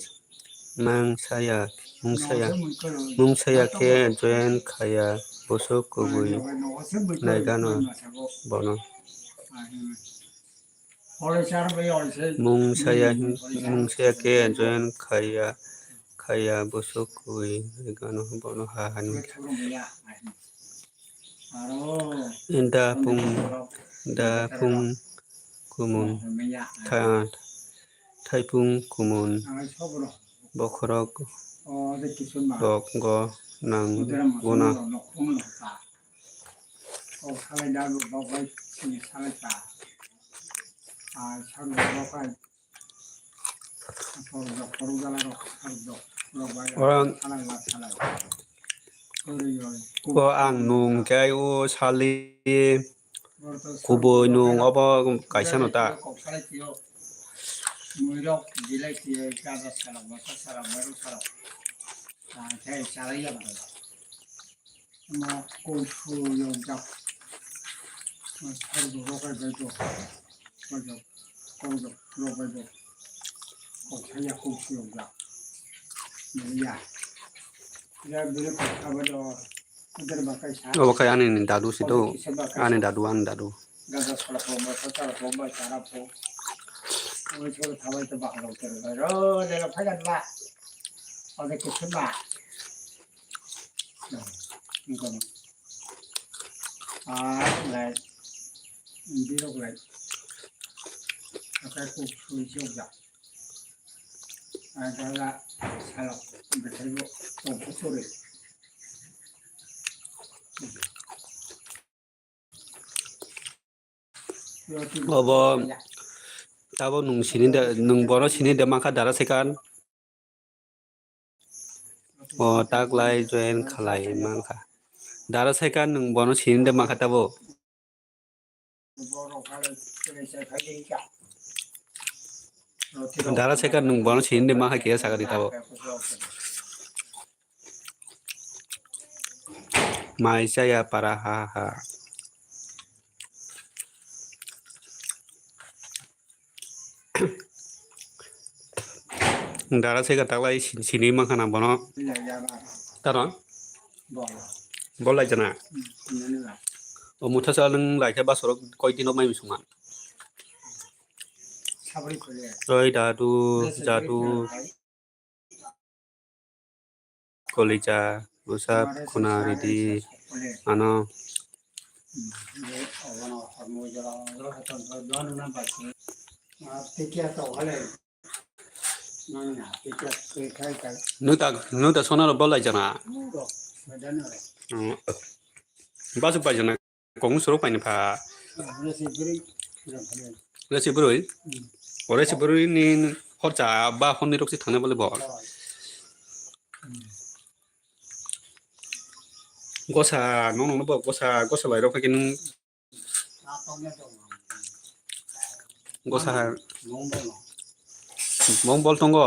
mang saya mung ก็ saya มันก็เลย mung saya ke join khaya boso ko bui ในการนอน bono พอเลยชาร์ไปอ่อนเสร็จ mung saya ke join khaya boso ko bui gano bono ha ก็ hani ทำลงไปยากอ๋อ inda pung kumun ไม่ยาก thai pung kumun ชอบหรอ bokrok อ๋อได้กินส่วนมาก dok go nang 그들은 guna 손으로 놓고 먹다. 또 살을 나도 먹고 살았다. 아, 살을 먹고 서로 고루자라로 살도 orang 살아요. 그리고 ko ang nung cái u sali kubo nung apa kaisa no ta 살았지요. 무력 딜레이트에 가서 살아 먹고 살아 먹고 살아. 아, 제일 잘해야 돼. 뭐 고수 용자 살도 로가지고 맞아. 고수 로가지고 고사야 고수 용자. 뭐야? 야, 너네 가봐도 그들 밖에 사. apa kayak ane dadu situ ane dadu 가서 살아 보면 살아 보면 살아 보. 오늘 저를 가만히 좀 봐. 그러고 내가 파견 봐. 어제 그 봐. 이거는 아, lại đi đâu lại cái cuộc vui siêu dọc đó là sai lầm mình thấy bộ tổng số số đấy apa tabo nung sini de nung bono sini de maka dara sekan o tak lai join khalai mangka dara sekan nung bono sini de maka tabo dara sekan nung bono sini de maka kia sagari tabo mai saya para ha dara sekan tak lai sini maka na bono taron bolai jana o mutha sa lưng lại cái basoro koi tino mai musuman rồi dadu kolija usap kunari di ano nuta sonaro bolai jana basu pa jana kong suru pa ni pa resi burui resi burui ni horja ba honni roksi thane bole bol gosa nong no bo gosa lai ro kakin gosa mong bol tongo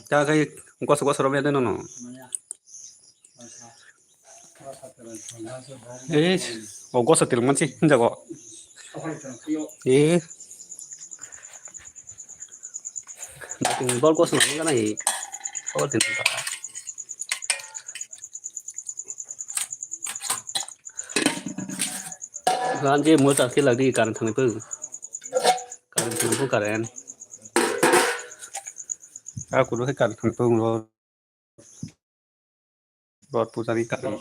ta kai gosa ro me de no o gosa til man si jago bol gosa no ga nai o tin ta lanje mo ta ke lagdi karan thang pu karen a ku ro he karan thang pu ro rot pujari karan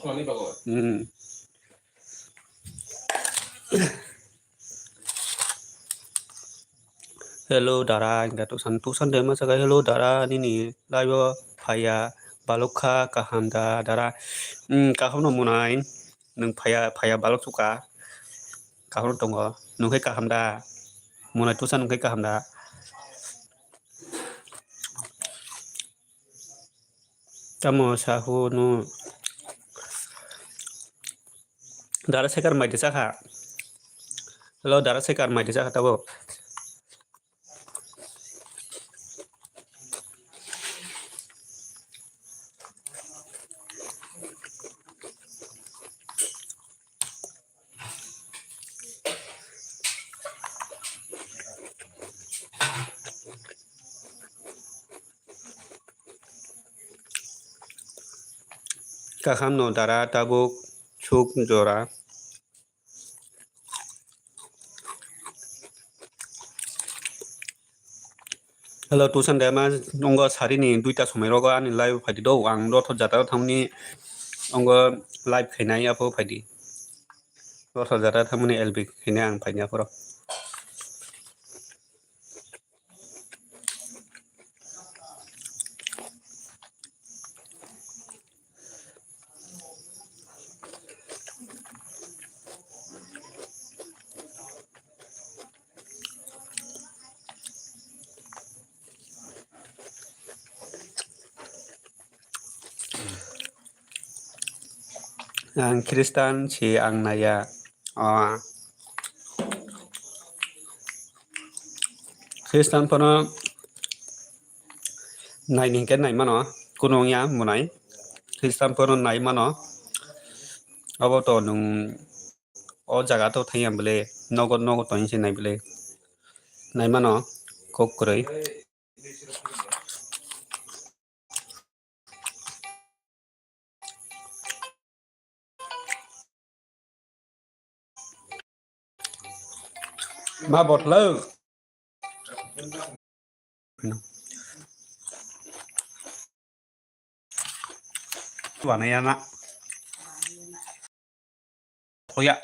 hello dara inga to santusan dema saga hello dara ni laibo phaya balokha kahamda dara kaham no munai nung phaya balok suka kaham tongo nung he kahamda munai tusan nung he kahamda tamo sahu nu dara sekar mai desa kha hello dara sekar mai desa kha tabo kaham no dara tabuk chuk jora hello tusan dema nongo sari ni duita somai rogo ani live phadi do ang roth jata thamni ongo live khainai apo phadi roth jata thamni lb khainai ang phainya poro ang Kristan si ang naya Kristan pono nai ning ken nai mano kunong ya munai Kristan pono nai mano abo to nung o jaga to thayam bele nogo to inse nai bele nai mano kok kurei ma bot lơ và này anh ạ thôi ạ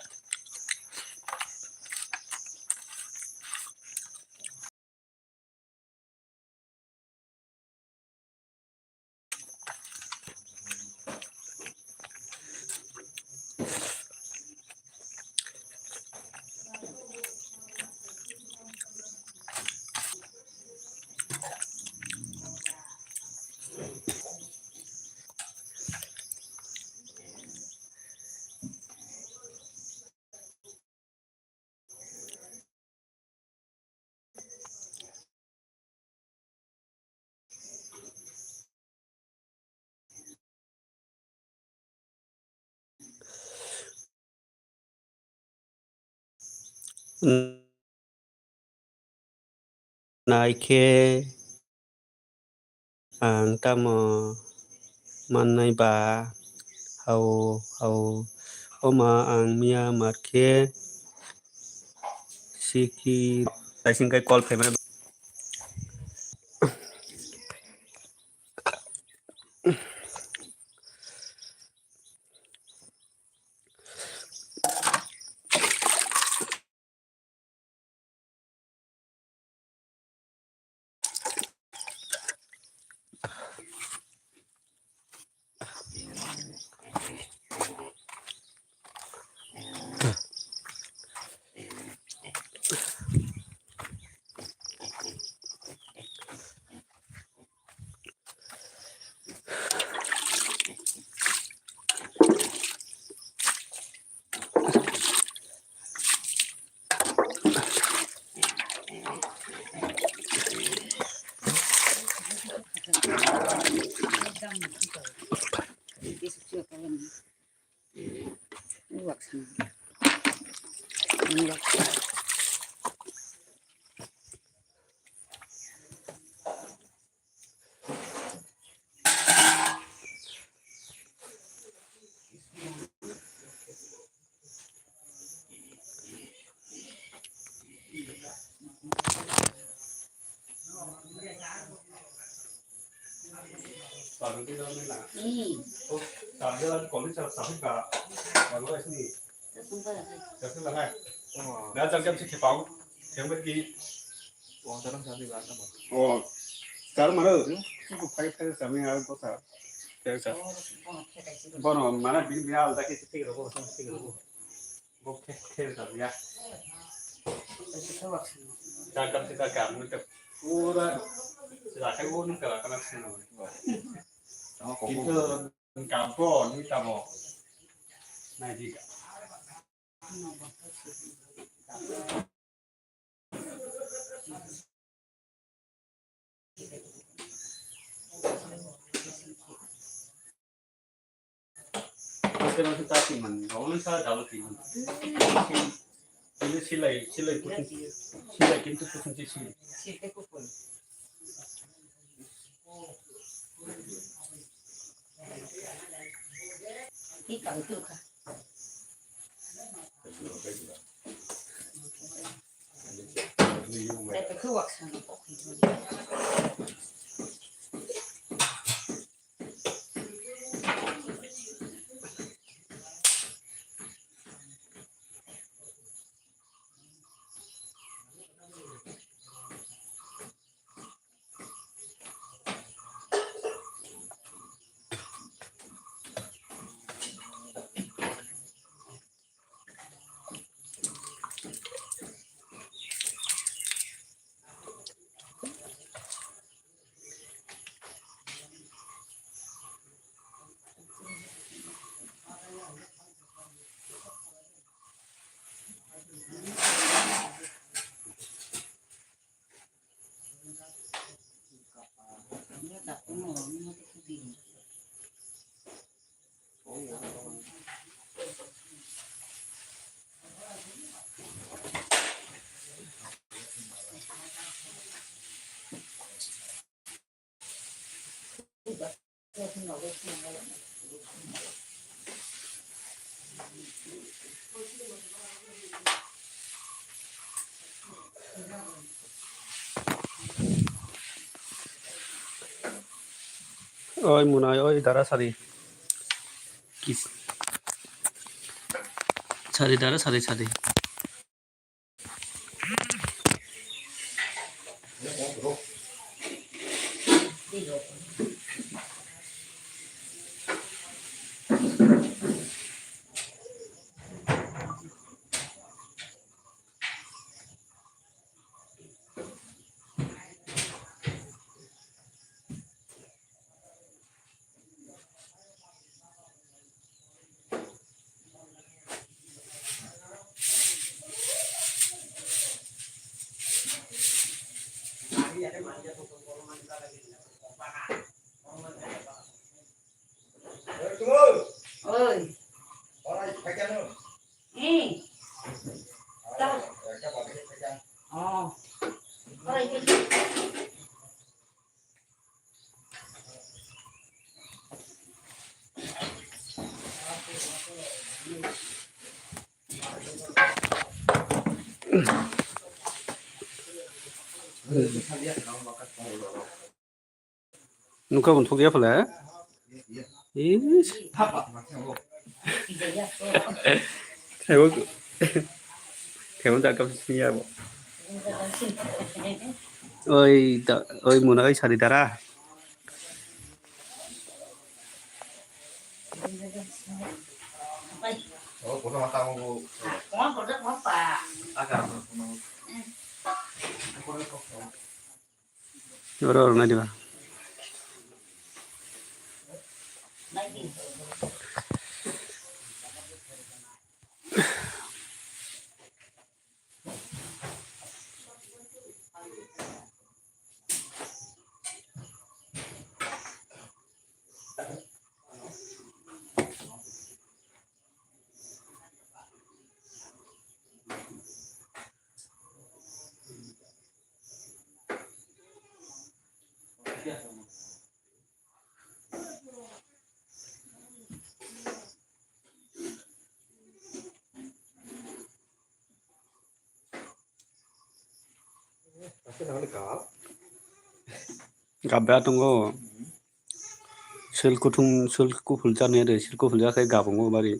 này kia ang tamo manai ba hau oma ang mia mat kia siki tại sinh cái call phải mà Tạm cái đó mới là tạm cái đó còn cái sao cả và nó là cái gì cái là ngay đã trong cái cái phòng theo bên kia Uang terang sabi ba tama? ồ cái mà nó cái cục phải sao mình ăn có sao cái sao bueno mà nó bị nhau ra cái rồi không cái rồi không cái sao vậy ta cầm cái cảm nó cái pura là cái vốn cái là cái nào itu kampung ini kamu nah jika kita kita timan kalau saya dalam timan ini silai kintu kucing silai Ikan itu kan. Saya keluar sana. Oi Munai, oi Dara Sari. Kis. Sari Dara Sari Sari. Ơi, ê, ta, ơi, Nuka untuk dia pula. Is. Hewan. Hewan tak kau sini ya, bu. Oi Munai Sari Dara. Oh, kau sama tamu. có một rất món bà, Agak. Orang orang dia. này thì Pasti nama lekap. Gabya tunggu. Silku fulja nih deh, silku fulja kayak gabung bari.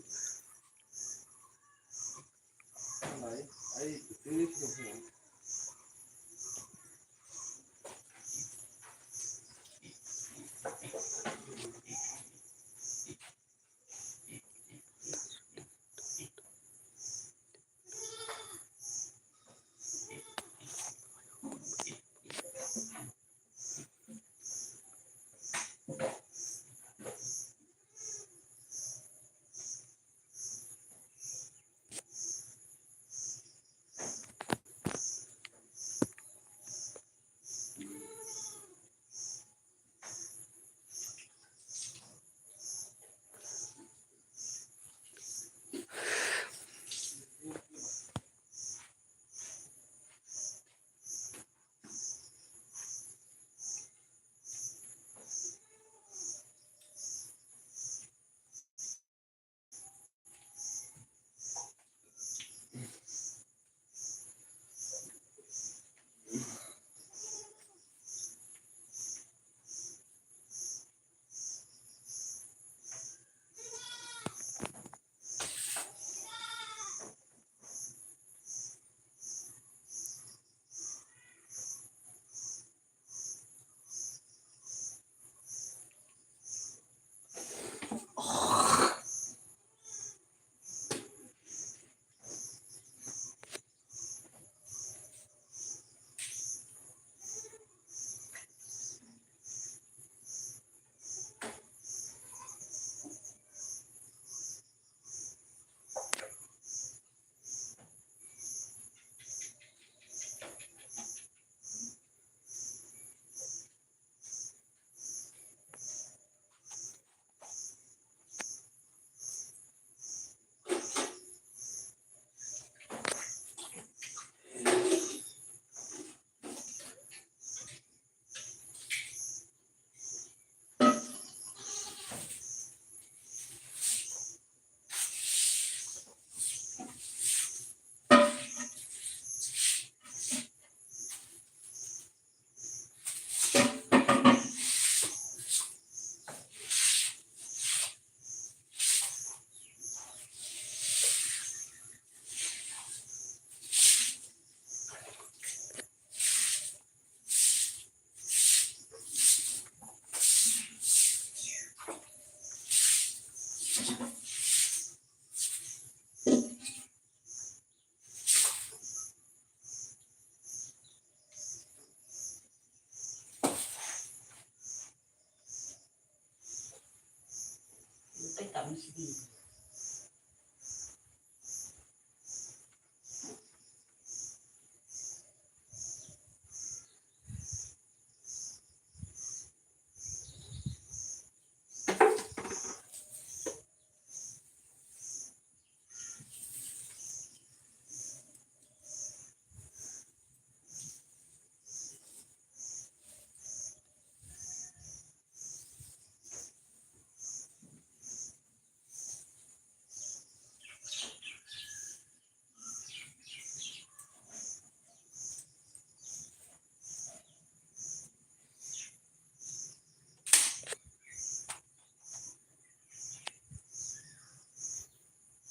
밤시디.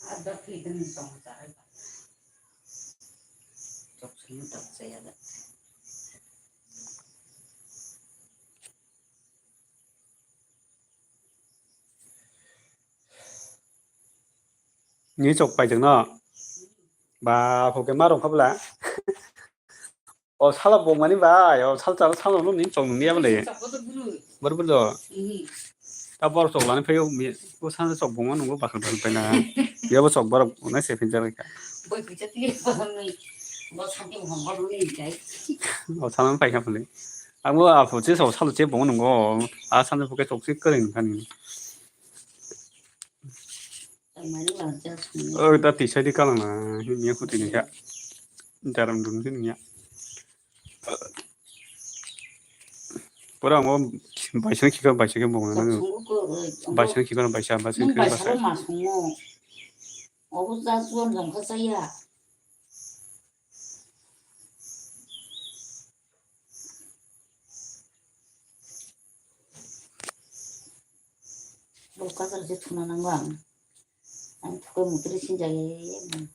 아까 피드는 정잘 적성이 덕져야 돼. Nghĩ chụp bài chừng nó bà phục cái mắt không là 살아 보면 봐. 살짝 살아는 님 좀 내 볼래. 버버도. 따바로 속라는 페요 뭐 산에 속 보면 거 바클 바클 여보 속 버럭 오늘 세 핀자니까. 뭐 그저 뒤에 보면 뭐 산게 홍보를 내니까. 사는 파이가 볼래. 뭐 앞으로 제서 살도 제 보는 거. 산에 보게 속 쓸거는 가니. 다 티셔츠 깔아나. 힘이 후티니까. 자람 둥지냐. 뭐라 뭐 바이션 기가 바이션 먹는 바이션 기가는 바이션 바이션 그 바이션 어부자 수원 좀 갔어야 못 가서 이제 투나는 거 아니야? 아니 그거 못 들으신 적이 뭐.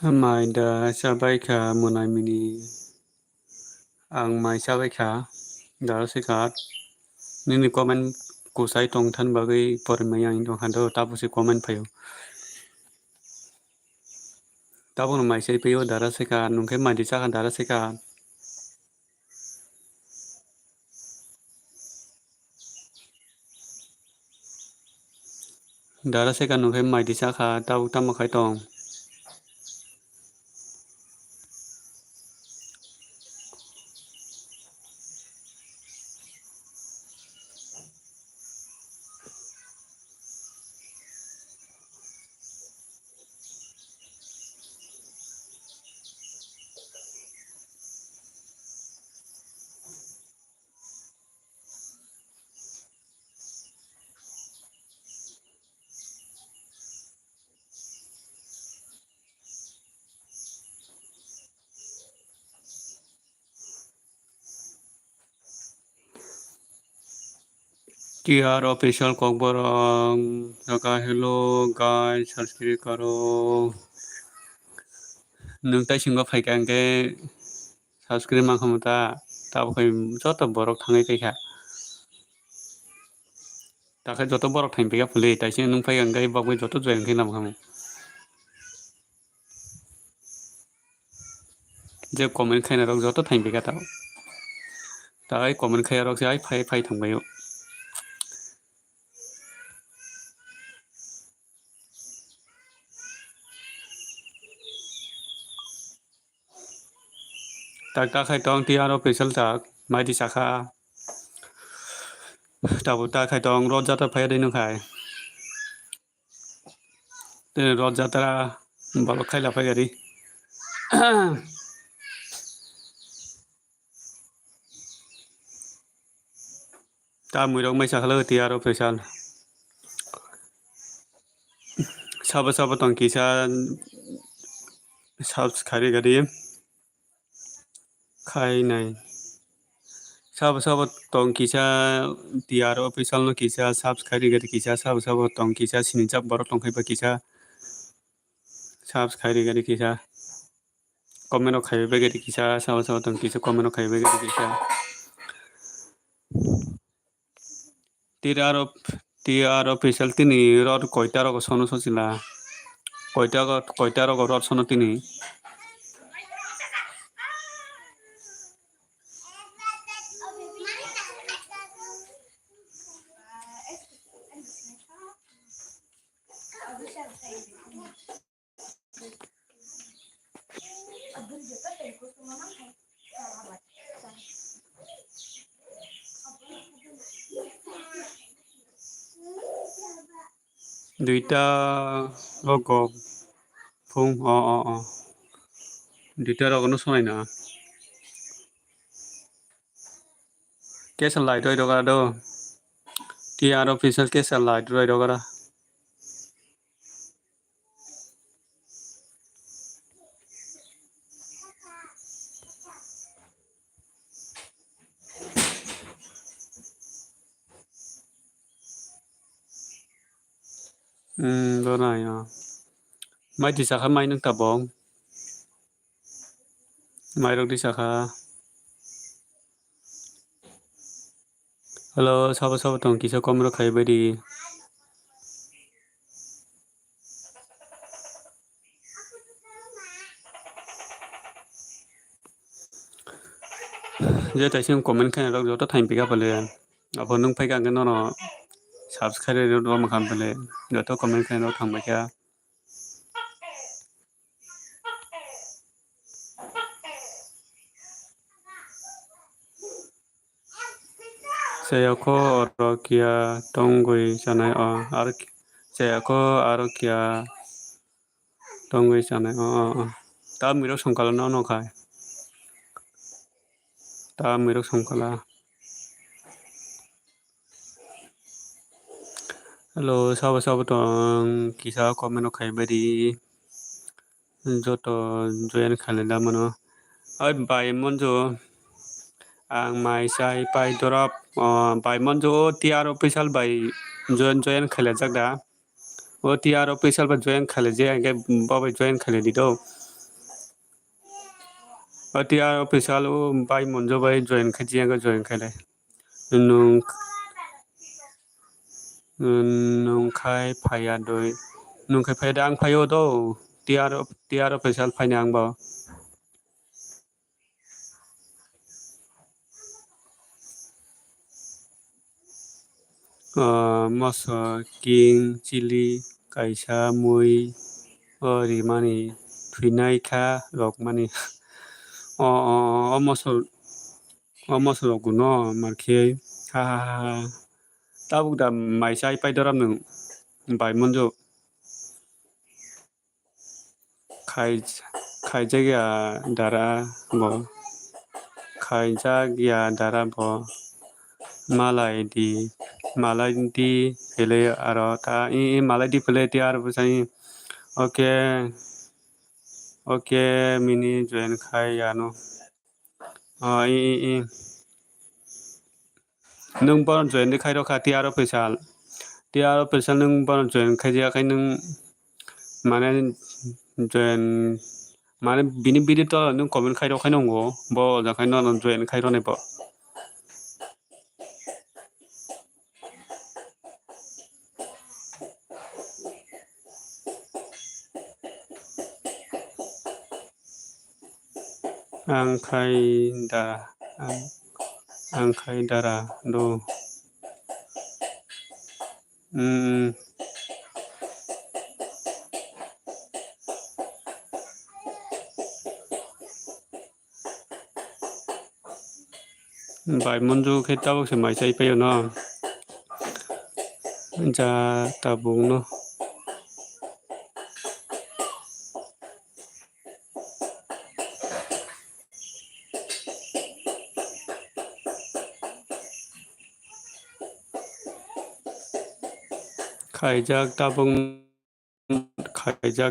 Mai da sabaika munai mini ang mai sabaika da sekat nini comment kusai tong than bagai pormai ang dong hando tapu si comment payo tapu no mai sai payo dara sekat nungke mai di sakan dara sekat dara sekat nungke mai di saka tapu tamakai tong TR official kokborong saka hello guys subscribe karo nung tai singo phaikan ke subscribe mang khamta tapu kai joto borok thangai kaika takai joto borok thain peka phule tai sing nung phaikan kai bagoi joto join kai nam kham je comment khaina rok joto thain peka ta takai comment khai rok sai phai thangbayo tak khai tong TR official tak mai di saka tapu ta khai tong rod jatra phai dei nung khai te rod jatra balok khai la phai gari ta mui rok mai sakalo TR official saba tong kisa subscribe gari khai nai saba tong kisa TR official no kisa subscribe gari kisa saba tong kisa sinijak borok tong khai ba kisa subscribe gari kisa comment khai ba gari kisa saba tong kisa comment khai ba gari kisa TR official tini rod koita rok sono sosila koita rok rod sono tini duita logo phung duita rok no sonai na kesa light roi doga do TR official kesa light roi doga do nai mai di saka mai nung tabong mai rok di saka hello saba tong kisa comment khai ba di je tai sing comment khai rok joto thain peka phale abo nung phaikan ke no subscribe ro ma kham phale joto comment khai rok thang ba kya Sayako orokia tonggui sanai sayako arokia tonggui sanai ta mirok songkala no khai ta mirok songkala hello saba tong kisa comment khai bari joto join khale da mano ai bai monjo ang mai sai pai dorap bai monjo TR official bai join khale jak da o TR official ba join khale je ang ba join khale di do tiar official bai monjo bai join khajiang ga join khaile nung nungkhai phaya doi nungkhai phaya ang phayo do tiar official phayna ang ba moso king chili kaisa mui ori mani thuinai kha rok mani moso rok guno markhe ha tabuk da maisai paidoram nung bai monjo khaijagya dara bo khaijagya dara bo malai di pele aro ta malai di pele tiar busai oke mini join khai ano nung bon join de khai ro kha tiar official nung bon join khai ja khai nung mane join mane bini to nung comment khai ro khai nongo bo ja khai no join khai ro ne bo ang khai dara do bai monju khai tabuk se mai sai payo no ja tabuk no khaijak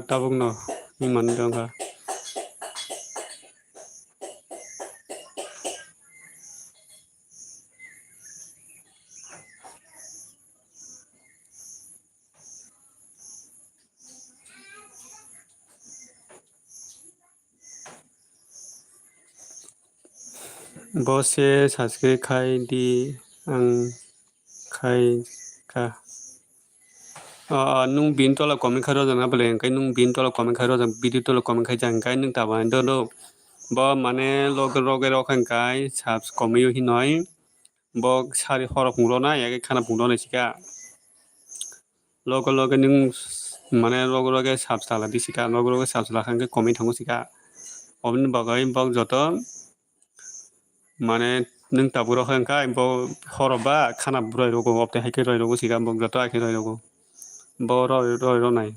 tabuk no ni man dong ha bose saske khai di ang khai ka nung bin tola comment khai ro jang bele kai nung bin tola comment khai ro jang video tola comment khai jang kai nung ta ban do bo mane loge ro khang kai subs komiyo hi noi bo sari hor phungro na ya khana phungro na sika loge nung mane loge subs tala di sika loge subs la khang ke comment thango sika obin bagai bok joto mane nung taburo khang kai bo horoba khana burai rogo opte haike roi rogo sika bok joto ake roi rogo bo roi nai